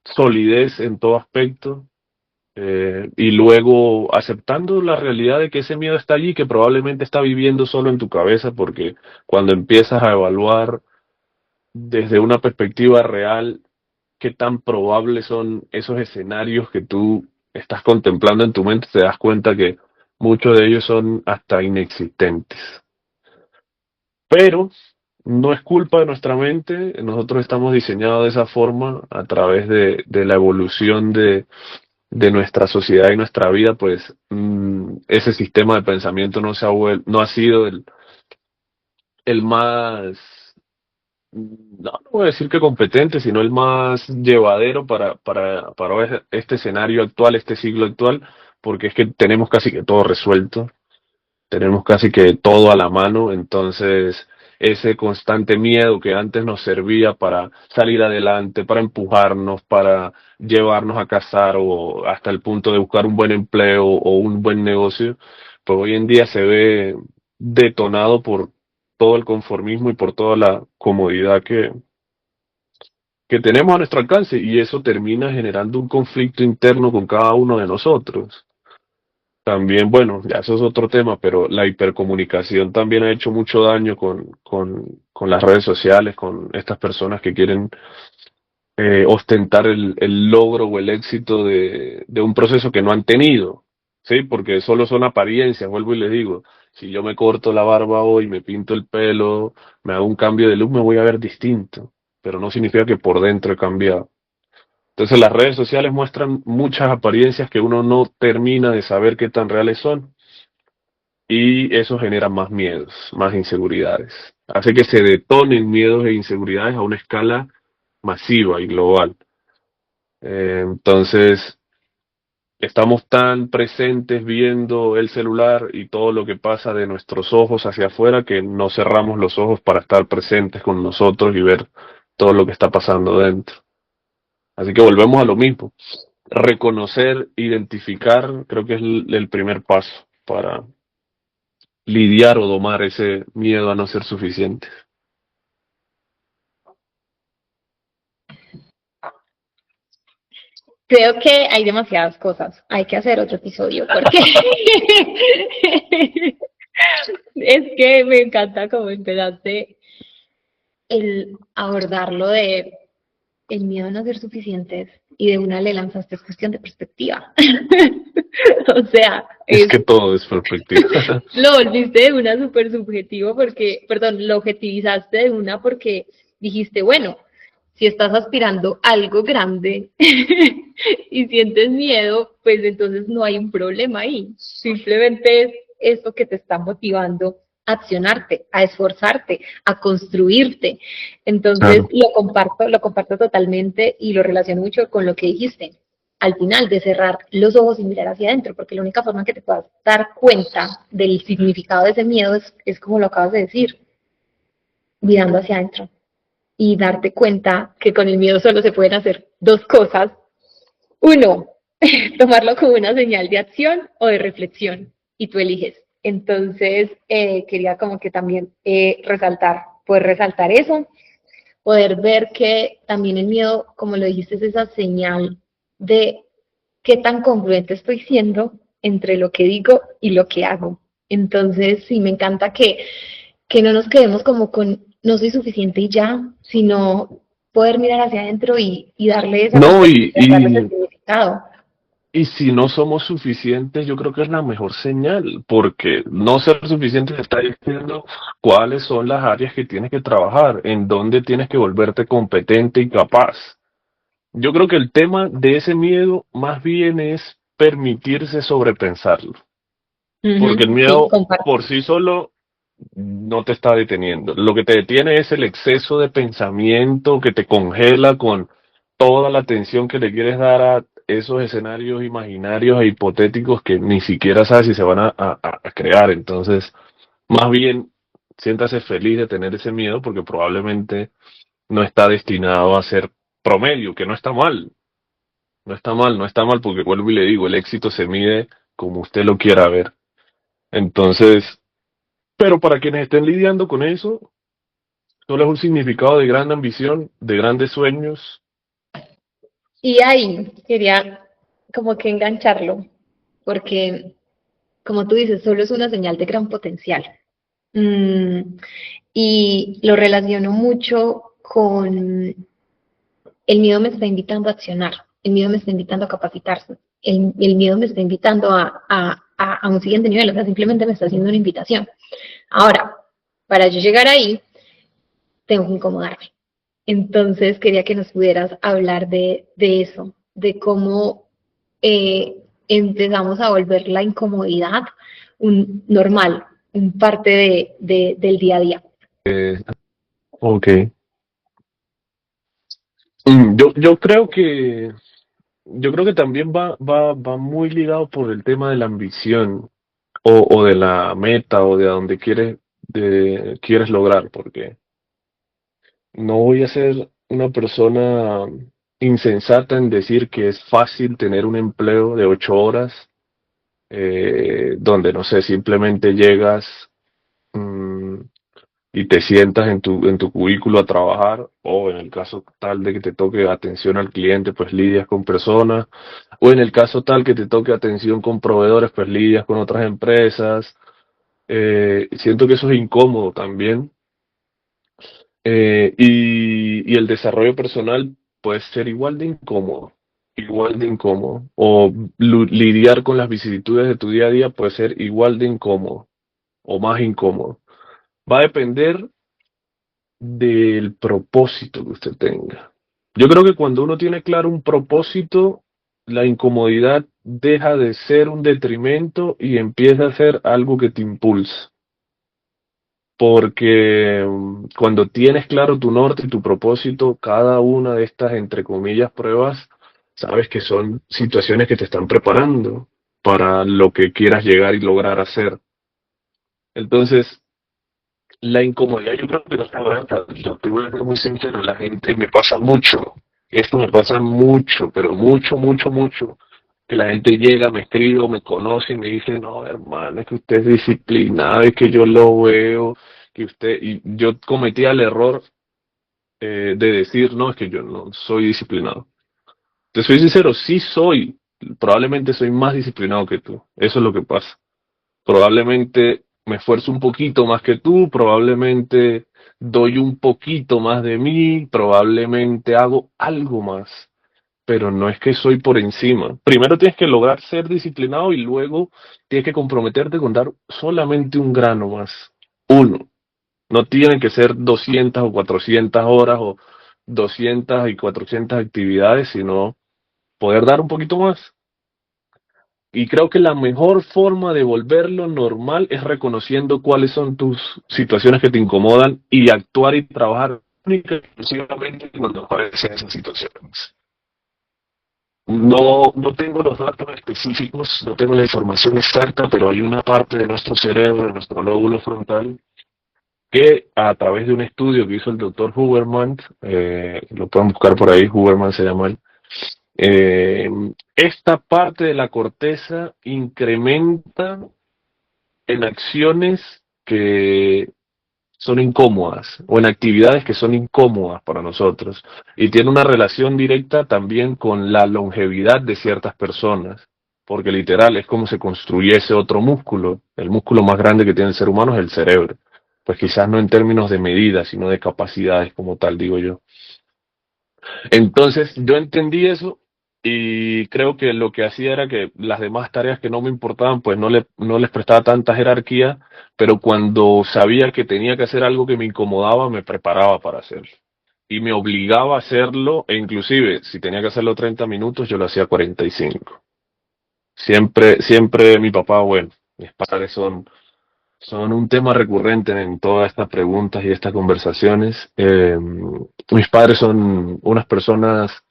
solidez en todo aspecto. Y luego aceptando la realidad de que ese miedo está allí, que probablemente está viviendo solo en tu cabeza, porque cuando empiezas a evaluar desde una perspectiva real qué tan probables son esos escenarios que tú estás contemplando en tu mente, te das cuenta que muchos de ellos son hasta inexistentes. Pero no es culpa de nuestra mente, nosotros estamos diseñados de esa forma a través de la evolución de nuestra sociedad y nuestra vida, pues ese sistema de pensamiento no ha sido el más, no voy a decir que competente, sino el más llevadero para este escenario actual, este siglo actual, porque es que tenemos casi que todo resuelto, tenemos casi que todo a la mano, entonces ese constante miedo que antes nos servía para salir adelante, para empujarnos, para llevarnos a casar o hasta el punto de buscar un buen empleo o un buen negocio, pues hoy en día se ve detonado por todo el conformismo y por toda la comodidad que tenemos a nuestro alcance, y eso termina generando un conflicto interno con cada uno de nosotros. También, bueno, ya eso es otro tema, pero la hipercomunicación también ha hecho mucho daño con las redes sociales, con estas personas que quieren ostentar el logro o el éxito de un proceso que no han tenido, ¿sí? Porque solo son apariencias, vuelvo y les digo, si yo me corto la barba hoy, me pinto el pelo, me hago un cambio de look, me voy a ver distinto, pero no significa que por dentro he cambiado. Entonces las redes sociales muestran muchas apariencias que uno no termina de saber qué tan reales son, y eso genera más miedos, más inseguridades. Hace que se detonen miedos e inseguridades a una escala masiva y global. Entonces, estamos tan presentes viendo el celular y todo lo que pasa de nuestros ojos hacia afuera que no cerramos los ojos para estar presentes con nosotros y ver todo lo que está pasando dentro. Así que volvemos a lo mismo. Reconocer, identificar, creo que es el primer paso para lidiar o domar ese miedo a no ser suficiente. Creo que hay demasiadas cosas. Hay que hacer otro episodio porque es que me encanta cómo empezaste el abordarlo de el miedo a no ser suficientes y de una le lanzaste es cuestión de perspectiva. O sea, Es que todo es perspectiva. lo volviste de una súper subjetivo porque, perdón, lo objetivizaste de una porque dijiste, bueno, si estás aspirando a algo grande y sientes miedo, pues entonces no hay un problema ahí. Simplemente es eso que te está motivando a accionarte, a esforzarte, a construirte. Entonces Claro. lo comparto totalmente y lo relaciono mucho con lo que dijiste al final de cerrar los ojos y mirar hacia adentro, porque la única forma que te puedas dar cuenta del significado de ese miedo es como lo acabas de decir, mirando hacia adentro y darte cuenta que con el miedo solo se pueden hacer dos cosas. Uno, tomarlo como una señal de acción o de reflexión y tú eliges. Entonces, quería como que también poder resaltar eso, poder ver que también el miedo, como lo dijiste, es esa señal de qué tan congruente estoy siendo entre lo que digo y lo que hago. Entonces, sí, me encanta que no nos quedemos como con no soy suficiente y ya, sino poder mirar hacia adentro y darle esa No, perspectiva, darle ese significado. y si no somos suficientes, yo creo que es la mejor señal, porque no ser suficiente te está diciendo cuáles son las áreas que tienes que trabajar, en dónde tienes que volverte competente y capaz. Yo creo que el tema de ese miedo más bien es permitirse sobrepensarlo, porque el Sí, miedo comparto. por sí solo no te está deteniendo. Lo que te detiene es el exceso de pensamiento que te congela con toda la atención que le quieres dar a esos escenarios imaginarios e hipotéticos que ni siquiera sabes si se van a crear. Entonces, más bien, siéntase feliz de tener ese miedo porque probablemente no está destinado a ser promedio, que no está mal. No está mal, no está mal, porque vuelvo y le digo, el éxito se mide como usted lo quiera ver. Entonces, pero para quienes estén lidiando con eso, solo es un significado de gran ambición, de grandes sueños. Y ahí quería como que engancharlo, porque como tú dices, solo es una señal de gran potencial. Mm, y lo relaciono mucho con el miedo me está invitando a accionar, el miedo me está invitando a capacitarse, el miedo me está invitando a un siguiente nivel, o sea, simplemente me está haciendo una invitación. Ahora, para yo llegar ahí, tengo que incomodarme. Entonces, quería que nos pudieras hablar de eso, de cómo empezamos a volver la incomodidad un normal, un parte del día a día. Ok. Yo creo que también va muy ligado por el tema de la ambición o de la meta o de a dónde quieres quieres lograr, porque no voy a ser una persona insensata en decir que es fácil tener un empleo de 8 horas, donde, no sé, simplemente llegas, mm, y te sientas en tu cubículo a trabajar, o en el caso tal de que te toque atención al cliente, pues lidias con personas, o en el caso tal que te toque atención con proveedores, pues lidias con otras empresas. Siento que eso es incómodo también. Y el desarrollo personal puede ser igual de incómodo, o lidiar con las vicisitudes de tu día a día puede ser igual de incómodo o más incómodo. Va a depender del propósito que usted tenga. Yo creo que cuando uno tiene claro un propósito, la incomodidad deja de ser un detrimento y empieza a ser algo que te impulsa. Porque cuando tienes claro tu norte y tu propósito, cada una de estas, entre comillas, pruebas, sabes que son situaciones que te están preparando para lo que quieras llegar y lograr hacer. Entonces, la incomodidad yo creo que no está barata. Yo te voy a ser muy sincero, la gente me pasa mucho. Esto me pasa mucho, pero mucho, mucho, mucho. Que la gente llega, me escribe o me conoce y me dice, no, hermano, es que usted es disciplinado, es que yo lo veo, que usted... Y yo cometía el error, de decir, no, es que yo no soy disciplinado. Te soy sincero, sí soy. Probablemente soy más disciplinado que tú. Eso es lo que pasa. Probablemente me esfuerzo un poquito más que tú, probablemente doy un poquito más de mí, probablemente hago algo más, pero no es que soy por encima. Primero tienes que lograr ser disciplinado y luego tienes que comprometerte con dar solamente un grano más. Uno. No tienen que ser 200 o 400 horas o 200 y 400 actividades, sino poder dar un poquito más. Y creo que la mejor forma de volverlo normal es reconociendo cuáles son tus situaciones que te incomodan y actuar y trabajar única y exclusivamente cuando aparecen esas situaciones. No tengo los datos específicos, no tengo la información exacta, pero hay una parte de nuestro cerebro, de nuestro lóbulo frontal, que a través de un estudio que hizo el doctor Huberman, lo pueden buscar por ahí, Huberman se llama él, eh, esta parte de la corteza incrementa en acciones que son incómodas o en actividades que son incómodas para nosotros y tiene una relación directa también con la longevidad de ciertas personas, porque literal es como se construyese otro músculo. El músculo más grande que tiene el ser humano es el cerebro, pues quizás no en términos de medidas, sino de capacidades como tal, digo yo. Entonces yo entendí eso y creo que lo que hacía era que las demás tareas que no me importaban, pues no les prestaba tanta jerarquía, pero cuando sabía que tenía que hacer algo que me incomodaba, me preparaba para hacerlo. Y me obligaba a hacerlo, e inclusive si tenía que hacerlo 30 minutos, yo lo hacía 45. Siempre, siempre mi papá, bueno, mis padres son un tema recurrente en todas estas preguntas y estas conversaciones. Mis padres son unas personas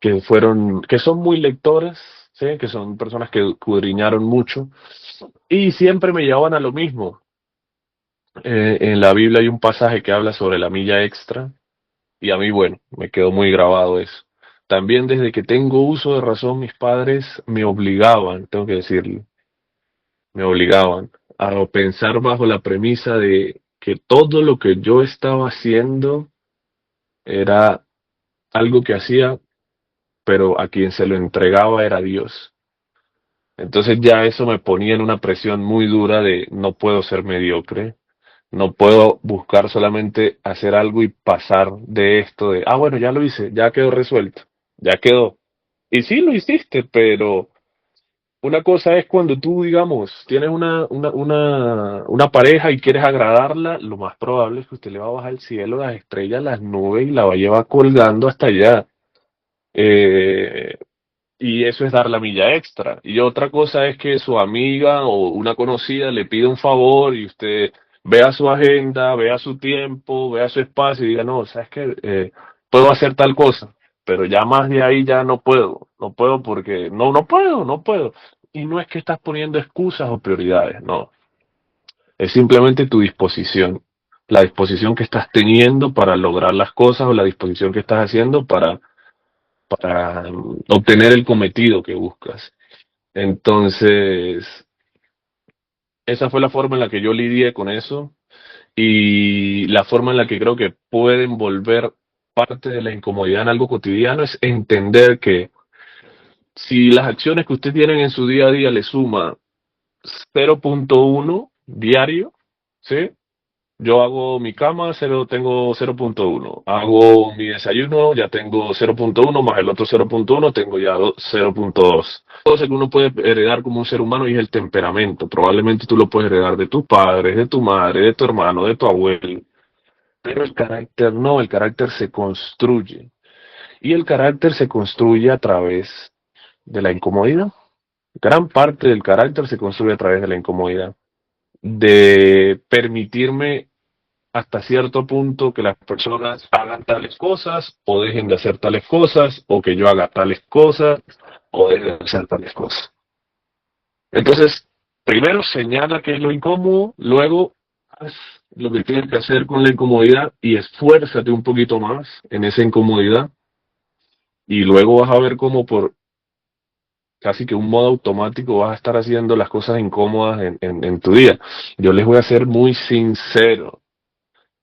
que son muy lectoras, ¿sí? Que son personas que escudriñaron mucho y siempre me llevaban a lo mismo. En la Biblia hay un pasaje que habla sobre la milla extra y a mí, bueno, me quedó muy grabado eso. También desde que tengo uso de razón, mis padres me obligaban, tengo que decirlo, me obligaban a pensar bajo la premisa de que todo lo que yo estaba haciendo era algo que hacía, pero a quien se lo entregaba era Dios. Entonces ya eso me ponía en una presión muy dura de no puedo ser mediocre, no puedo buscar solamente hacer algo y pasar de esto de, ah, bueno, ya lo hice, ya quedó resuelto, ya quedó. Y sí lo hiciste, pero una cosa es cuando tú, digamos, tienes una pareja y quieres agradarla, lo más probable es que usted le va a bajar el cielo, las estrellas, las nubes y la va a llevar colgando hasta allá. Eh, y eso es dar la milla extra. Y otra cosa es que su amiga o una conocida le pide un favor y usted vea su agenda, vea su tiempo, vea su espacio y diga, no, sabes que puedo hacer tal cosa, pero ya más de ahí ya no puedo porque no puedo. Y no es que estás poniendo excusas o prioridades, no. es simplemente tu disposición, la disposición que estás teniendo para lograr las cosas o la disposición que estás haciendo para obtener el cometido que buscas. Entonces, esa fue la forma en la que yo lidié con eso y la forma en la que creo que pueden volver parte de la incomodidad en algo cotidiano es entender que si las acciones que usted tienen en su día a día le suma 0.1 diario, ¿sí? Yo hago mi cama, tengo 0.1. Hago mi desayuno, ya tengo 0.1, más el otro 0.1, tengo ya 0.2. Cosa que uno puede heredar como un ser humano y es el temperamento. Probablemente tú lo puedes heredar de tus padres, de tu madre, de tu hermano, de tu abuelo. Pero el carácter no, el carácter se construye. Y el carácter se construye a través de la incomodidad. Gran parte del carácter se construye a través de la incomodidad. De permitirme hasta cierto punto que las personas hagan tales cosas o dejen de hacer tales cosas o que yo haga tales cosas o deje de hacer tales cosas. Entonces, primero señala qué es lo incómodo, luego haz lo que tienes que hacer con la incomodidad y esfuérzate un poquito más en esa incomodidad y luego vas a ver cómo por casi que un modo automático vas a estar haciendo las cosas incómodas en tu día. Yo les voy a ser muy sincero.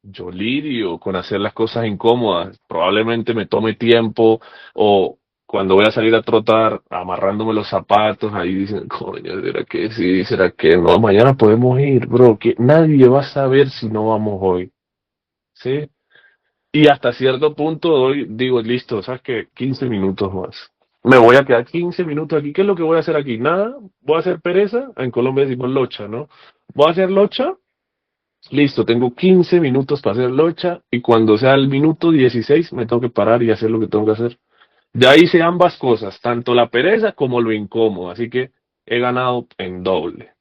Yo lidio con hacer las cosas incómodas. Probablemente me tome tiempo o cuando voy a salir a trotar, amarrándome los zapatos, ahí dicen, coño, ¿será que sí? ¿Será que no? Mañana podemos ir, bro, que nadie va a saber si no vamos hoy, ¿sí? Y hasta cierto punto hoy digo, listo, ¿sabes qué? 15 minutos más. Me voy a quedar 15 minutos aquí. ¿Qué es lo que voy a hacer aquí? Nada. Voy a hacer pereza. En Colombia decimos locha, ¿no? Voy a hacer locha. Listo, tengo 15 minutos para hacer locha y cuando sea el minuto 16 me tengo que parar y hacer lo que tengo que hacer. Ya hice ambas cosas, tanto la pereza como lo incómodo, así que he ganado en doble.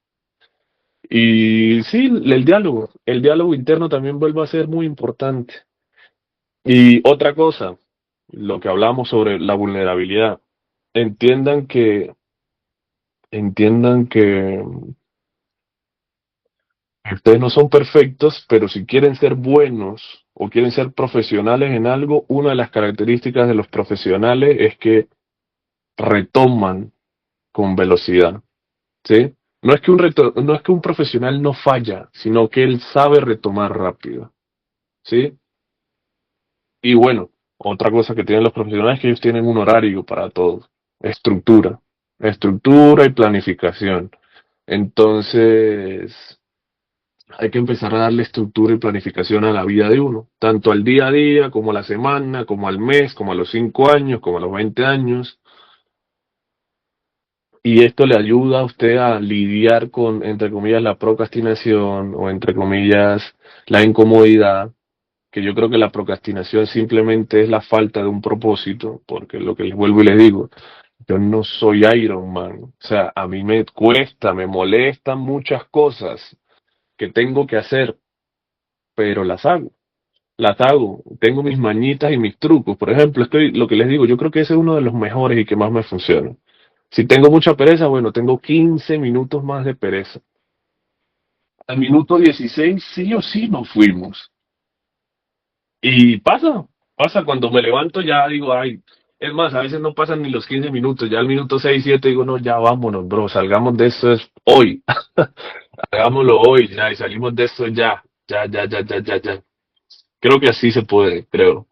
Y sí, el diálogo interno también vuelve a ser muy importante. Y otra cosa, lo que hablamos sobre la vulnerabilidad, entiendan que, entiendan que ustedes no son perfectos, pero si quieren ser buenos o quieren ser profesionales en algo, una de las características de los profesionales es que retoman con velocidad, ¿sí? No es que un profesional no falla, sino que él sabe retomar rápido, ¿sí? Y bueno, otra cosa que tienen los profesionales es que ellos tienen un horario para todo, estructura, estructura y planificación. Entonces, hay que empezar a darle estructura y planificación a la vida de uno, tanto al día a día, como a la semana, como al mes, como a los 5 años, como a los 20 años. Y esto le ayuda a usted a lidiar con, entre comillas, la procrastinación o, entre comillas, la incomodidad, que yo creo que la procrastinación simplemente es la falta de un propósito, porque lo que les vuelvo y les digo, yo no soy Iron Man. O sea, a mí me cuesta, me molestan muchas cosas que tengo que hacer, pero las hago, tengo mis mañitas y mis trucos. Por ejemplo, lo que les digo, yo creo que ese es uno de los mejores y que más me funciona. Si tengo mucha pereza, bueno, tengo 15 minutos más de pereza. Al minuto 16 sí o sí nos fuimos. Y pasa cuando me levanto ya digo, ay, es más, a veces no pasan ni los 15 minutos, ya al minuto 6 7 digo, no, ya vámonos, bro, salgamos de esto es hoy. Hagámoslo hoy ya y salimos de esto ya, ya. Creo que así se puede, creo.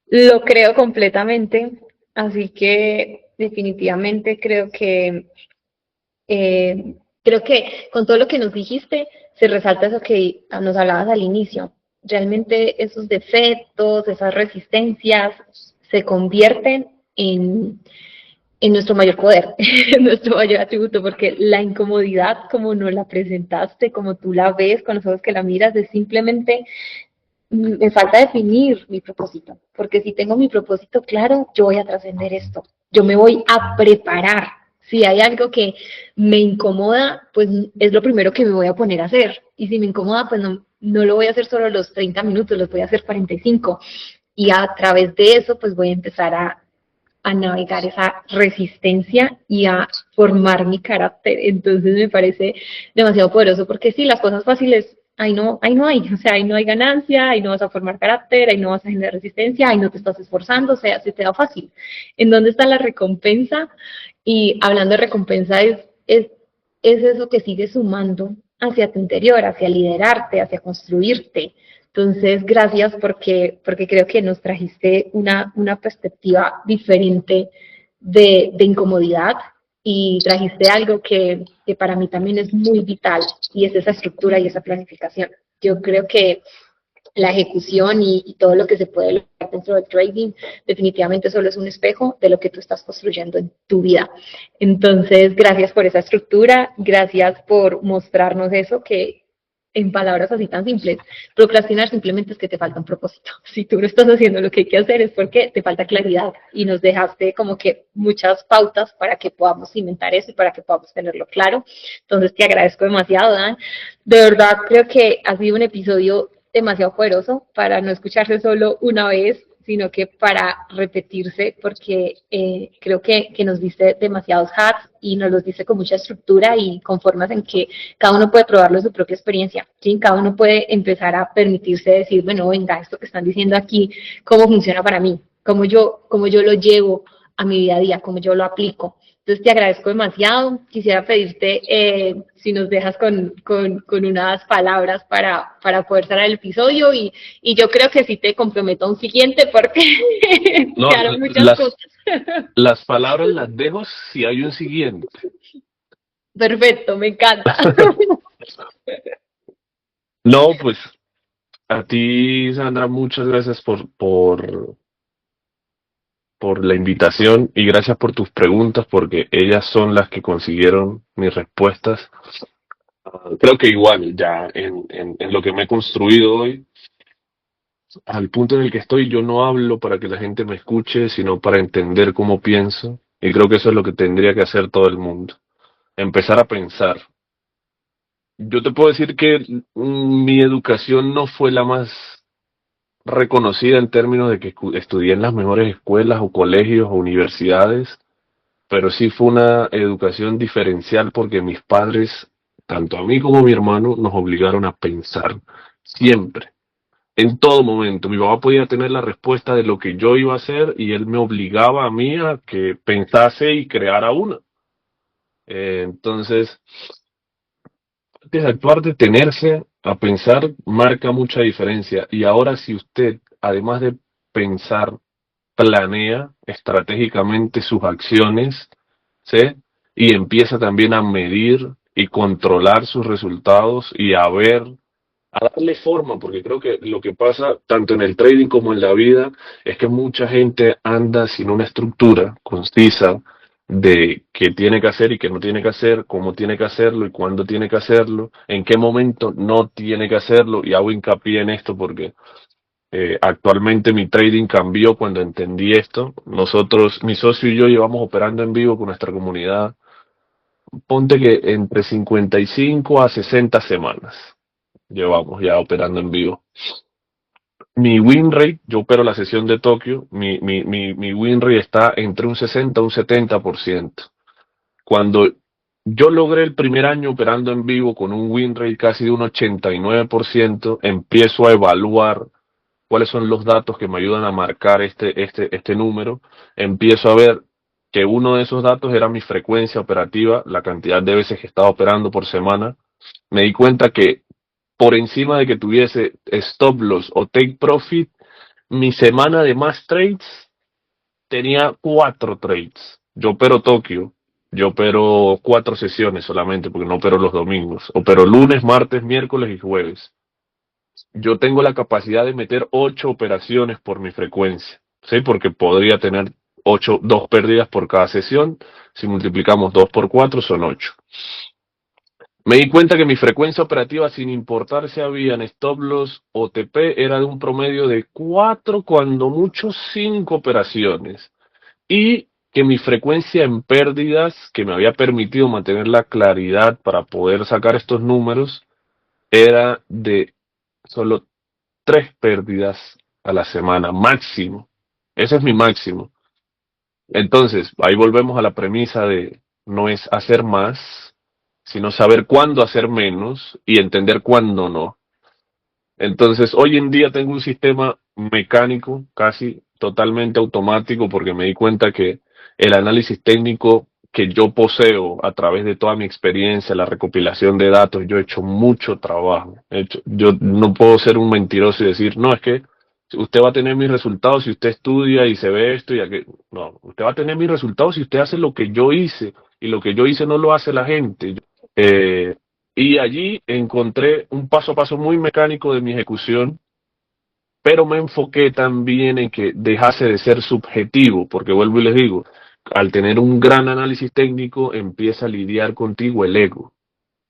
Lo creo completamente, así que definitivamente creo que con todo lo que nos dijiste se resalta eso que nos hablabas al inicio. Realmente esos defectos, esas resistencias se convierten en nuestro mayor poder, en nuestro mayor atributo, porque la incomodidad, como nos la presentaste, como tú la ves con los ojos que la miras, es simplemente me falta definir mi propósito, porque si tengo mi propósito claro, yo voy a trascender esto, yo me voy a preparar. Si hay algo que me incomoda, pues es lo primero que me voy a poner a hacer. Y si me incomoda, pues no lo voy a hacer solo los 30 minutos, los voy a hacer 45. Y a través de eso, pues voy a empezar a navegar esa resistencia y a formar mi carácter. Entonces me parece demasiado poderoso porque sí, las cosas fáciles, ahí no hay, o sea, ahí no hay ganancia, ahí no vas a formar carácter, ahí no vas a generar resistencia, ahí no te estás esforzando, o sea, se te da fácil. ¿En dónde está la recompensa? Y hablando de recompensa, es eso que sigue sumando hacia tu interior, hacia liderarte, hacia construirte. Entonces, gracias porque creo que nos trajiste una perspectiva diferente de incomodidad y trajiste algo que para mí también es muy vital y es esa estructura y esa planificación. Yo creo que la ejecución y todo lo que se puede lograr dentro del trading definitivamente solo es un espejo de lo que tú estás construyendo en tu vida. Entonces, gracias por esa estructura, gracias por mostrarnos eso que en palabras así tan simples, procrastinar simplemente es que te falta un propósito. Si tú no estás haciendo lo que hay que hacer es porque te falta claridad y nos dejaste como que muchas pautas para que podamos cimentar eso y para que podamos tenerlo claro. Entonces te agradezco demasiado, Dan. De verdad creo que ha sido un episodio demasiado poderoso para no escucharse solo una vez, sino que para repetirse, porque creo que nos diste demasiados hacks y nos los diste con mucha estructura y con formas en que cada uno puede probarlo en su propia experiencia. ¿Sí? Cada uno puede empezar a permitirse decir, bueno, venga, esto que están diciendo aquí, ¿cómo funciona para mí? Cómo yo lo llevo a mi día a día, cómo yo lo aplico. Entonces te agradezco demasiado. Quisiera pedirte si nos dejas con unas palabras para poder cerrar el episodio y yo creo que sí te comprometo a un siguiente porque No, quedaron muchas cosas. las palabras las dejo si hay un siguiente. Perfecto, me encanta. No, pues a ti, Sandra, muchas gracias por la invitación y gracias por tus preguntas porque ellas son las que consiguieron mis respuestas. Creo que igual ya en lo que me he construido hoy, al punto en el que estoy, yo no hablo para que la gente me escuche, sino para entender cómo pienso y creo que eso es lo que tendría que hacer todo el mundo. Empezar a pensar. Yo te puedo decir que mi educación no fue la más reconocida en términos de que estudié en las mejores escuelas o colegios o universidades, pero sí fue una educación diferencial porque mis padres, tanto a mí como a mi hermano, nos obligaron a pensar siempre, en todo momento. Mi papá podía tener la respuesta de lo que yo iba a hacer y él me obligaba a mí a que pensase y creara una. Entonces, antes de actuar, detenerse a pensar marca mucha diferencia. Y ahora si usted, además de pensar, planea estratégicamente sus acciones, ¿sí? Y empieza también a medir y controlar sus resultados y a ver, a darle forma, porque creo que lo que pasa tanto en el trading como en la vida es que mucha gente anda sin una estructura concisa de qué tiene que hacer y qué no tiene que hacer, cómo tiene que hacerlo y cuándo tiene que hacerlo, en qué momento no tiene que hacerlo, y hago hincapié en esto porque actualmente mi trading cambió cuando entendí esto. Nosotros, mi socio y yo llevamos operando en vivo con nuestra comunidad, ponte que entre 55 a 60 semanas llevamos ya operando en vivo. Mi win rate, yo opero la sesión de Tokio, mi win rate está entre un 60 a un 70%. Cuando yo logré el primer año operando en vivo con un win rate casi de un 89%, empiezo a evaluar cuáles son los datos que me ayudan a marcar este número. Empiezo a ver que uno de esos datos era mi frecuencia operativa, la cantidad de veces que estaba operando por semana. Me di cuenta que por encima de que tuviese stop loss o take profit, mi semana de más trades tenía 4 trades. Yo opero Tokio, yo opero 4 sesiones solamente porque no opero los domingos. Opero lunes, martes, miércoles y jueves. Yo tengo la capacidad de meter 8 operaciones por mi frecuencia, ¿sí? Porque podría tener 2 pérdidas por cada sesión. Si multiplicamos 2 por 4 son 8. Me di cuenta que mi frecuencia operativa, sin importar si habían stop loss o TP, era de un promedio de 4, cuando mucho 5 operaciones. Y que mi frecuencia en pérdidas, que me había permitido mantener la claridad para poder sacar estos números, era de solo 3 pérdidas a la semana, máximo. Ese es mi máximo. Entonces, ahí volvemos a la premisa de no es hacer más, sino saber cuándo hacer menos y entender cuándo no. Entonces, hoy en día tengo un sistema mecánico, casi totalmente automático, porque me di cuenta que el análisis técnico que yo poseo a través de toda mi experiencia, la recopilación de datos, yo he hecho mucho trabajo. Yo no puedo ser un mentiroso y decir, no, es que usted va a tener mis resultados si usted estudia y se ve esto y aquello. No, usted va a tener mis resultados si usted hace lo que yo hice, y lo que yo hice no lo hace la gente. Eh, y allí encontré un paso a paso muy mecánico de mi ejecución, pero me enfoqué también en que dejase de ser subjetivo, porque vuelvo y les digo, al tener un gran análisis técnico empieza a lidiar contigo el ego.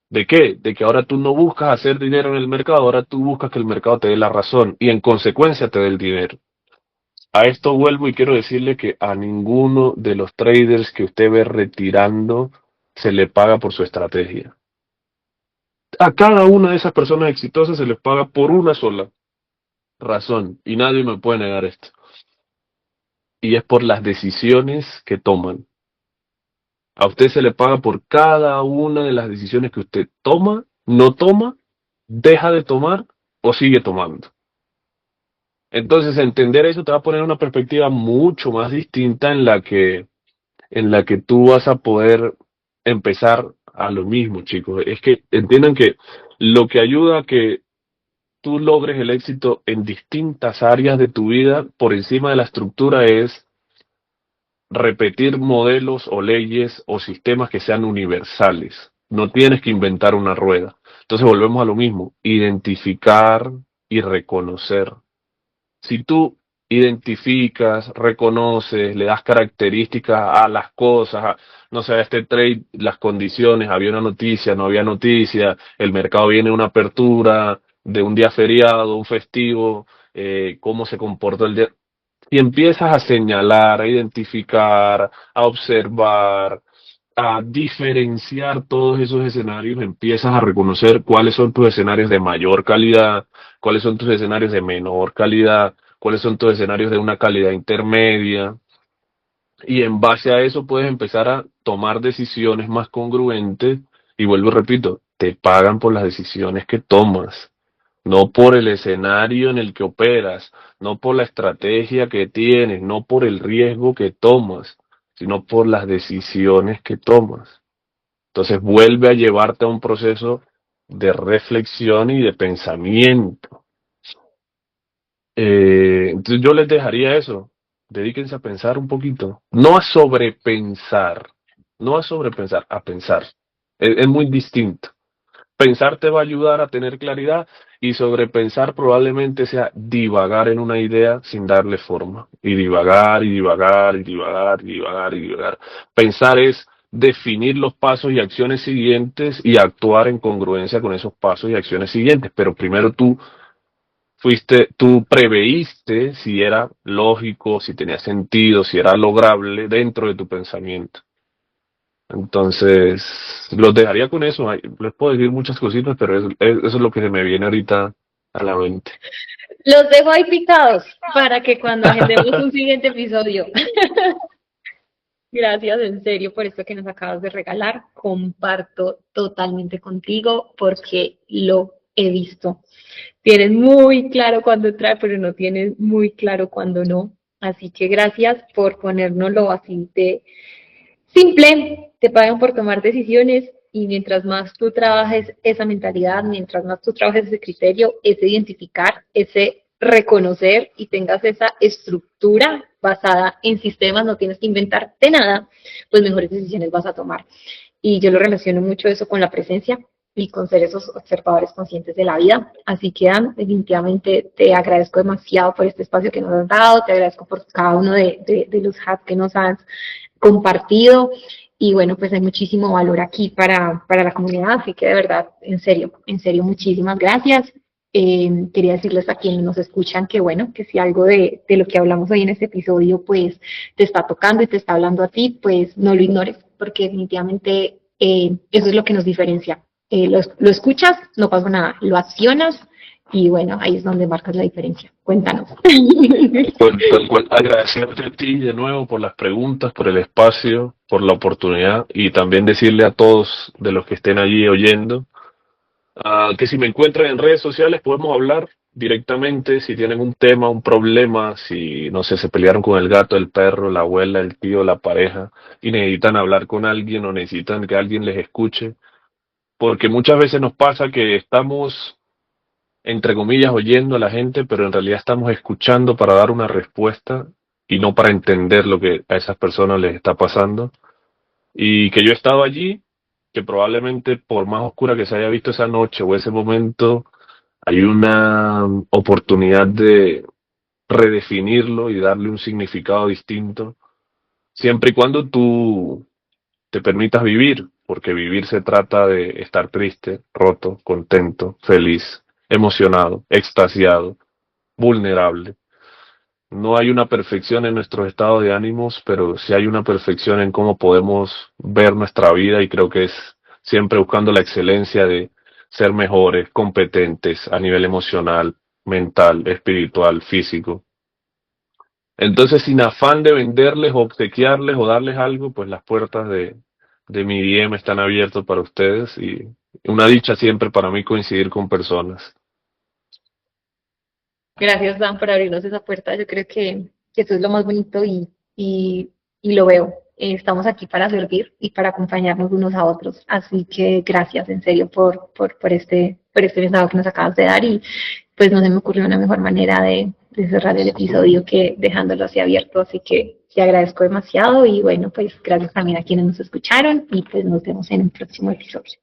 ¿De qué? De que ahora tú no buscas hacer dinero en el mercado, ahora tú buscas que el mercado te dé la razón y en consecuencia te dé el dinero. A esto vuelvo y quiero decirle que a ninguno de los traders que usted ve retirando se le paga por su estrategia. A cada una de esas personas exitosas se les paga por una sola razón, y nadie me puede negar esto, y es por las decisiones que toman. A usted se le paga por cada una de las decisiones que usted toma, no toma, deja de tomar o sigue tomando. Entonces, entender eso te va a poner una perspectiva mucho más distinta en la que tú vas a poder empezar a lo mismo, chicos. Es que entiendan que lo que ayuda a que tú logres el éxito en distintas áreas de tu vida por encima de la estructura es repetir modelos o leyes o sistemas que sean universales. No tienes que inventar una rueda. Entonces volvemos a lo mismo, identificar y reconocer. Si tú identificas, reconoces, le das características a las cosas, no sé, a este trade, las condiciones, había una noticia, no había noticia, el mercado viene una apertura de un día feriado, un festivo, cómo se comportó el día. Y empiezas a señalar, a identificar, a observar, a diferenciar todos esos escenarios, empiezas a reconocer cuáles son tus escenarios de mayor calidad, cuáles son tus escenarios de menor calidad, cuáles son tus escenarios de una calidad intermedia, y en base a eso puedes empezar a tomar decisiones más congruentes, y vuelvo y repito, te pagan por las decisiones que tomas, no por el escenario en el que operas, no por la estrategia que tienes, no por el riesgo que tomas, sino por las decisiones que tomas. Entonces vuelve a llevarte a un proceso de reflexión y de pensamiento. Entonces yo les dejaría eso. Dedíquense a pensar un poquito. No a sobrepensar. No a sobrepensar, a pensar. Es muy distinto. Pensar te va a ayudar a tener claridad, y sobrepensar probablemente sea divagar en una idea sin darle forma. Y divagar, y divagar, y divagar, y divagar, y divagar. Pensar es definir los pasos y acciones siguientes y actuar en congruencia con esos pasos y acciones siguientes. Pero primero tú preveíste si era lógico, si tenía sentido, si era lograble dentro de tu pensamiento. Entonces, los dejaría con eso. Les puedo decir muchas cositas, pero eso es lo que se me viene ahorita a la mente. Los dejo ahí picados para que cuando agendemos un siguiente episodio. Gracias, en serio, por esto que nos acabas de regalar. Comparto totalmente contigo porque lo he visto. Tienes muy claro cuándo entrar, pero no tienes muy claro cuándo no. Así que gracias por ponérnoslo así de simple. Te pagan por tomar decisiones, y mientras más tú trabajes esa mentalidad, mientras más tú trabajes ese criterio, ese identificar, ese reconocer y tengas esa estructura basada en sistemas, no tienes que inventarte nada, pues mejores decisiones vas a tomar. Y yo lo relaciono mucho eso con la presencia y con ser esos observadores conscientes de la vida. Así que, Dan, definitivamente te agradezco demasiado por este espacio que nos has dado, te agradezco por cada uno de los hacks que nos has compartido, y bueno, pues hay muchísimo valor aquí para la comunidad, así que de verdad, en serio, muchísimas gracias. Quería decirles a quienes nos escuchan que bueno, que si algo de lo que hablamos hoy en este episodio pues te está tocando y te está hablando a ti, pues no lo ignores, porque definitivamente eso es lo que nos diferencia. Lo escuchas, no pasa nada, lo accionas y bueno, ahí es donde marcas la diferencia. Cuéntanos. Tal cual, agradecerte a ti de nuevo por las preguntas, por el espacio, por la oportunidad y también decirle a todos de los que estén allí oyendo que si me encuentran en redes sociales podemos hablar directamente, si tienen un tema, un problema, si no sé, se pelearon con el gato, el perro, la abuela, el tío, la pareja y necesitan hablar con alguien o necesitan que alguien les escuche, porque muchas veces nos pasa que estamos entre comillas, oyendo a la gente, pero en realidad estamos escuchando para dar una respuesta y no para entender lo que a esas personas les está pasando. Y que yo he estado allí, que probablemente por más oscura que se haya visto esa noche o ese momento, hay una oportunidad de redefinirlo y darle un significado distinto, siempre y cuando tú te permitas vivir, porque vivir se trata de estar triste, roto, contento, feliz, emocionado, extasiado, vulnerable. No hay una perfección en nuestros estados de ánimos, pero sí hay una perfección en cómo podemos ver nuestra vida y creo que es siempre buscando la excelencia de ser mejores, competentes a nivel emocional, mental, espiritual, físico. Entonces, sin afán de venderles o obsequiarles o darles algo, pues las puertas de mi DM están abiertas para ustedes y una dicha siempre para mí coincidir con personas. Gracias, Dan, por abrirnos esa puerta. Yo creo que eso es lo más bonito y lo veo. Estamos aquí para servir y para acompañarnos unos a otros. Así que gracias, en serio, por este mensaje que nos acabas de dar y pues no se me ocurrió una mejor manera de cerrar el episodio que dejándolo así abierto. Así que te agradezco demasiado y bueno, pues gracias también a quienes nos escucharon y pues nos vemos en un próximo episodio.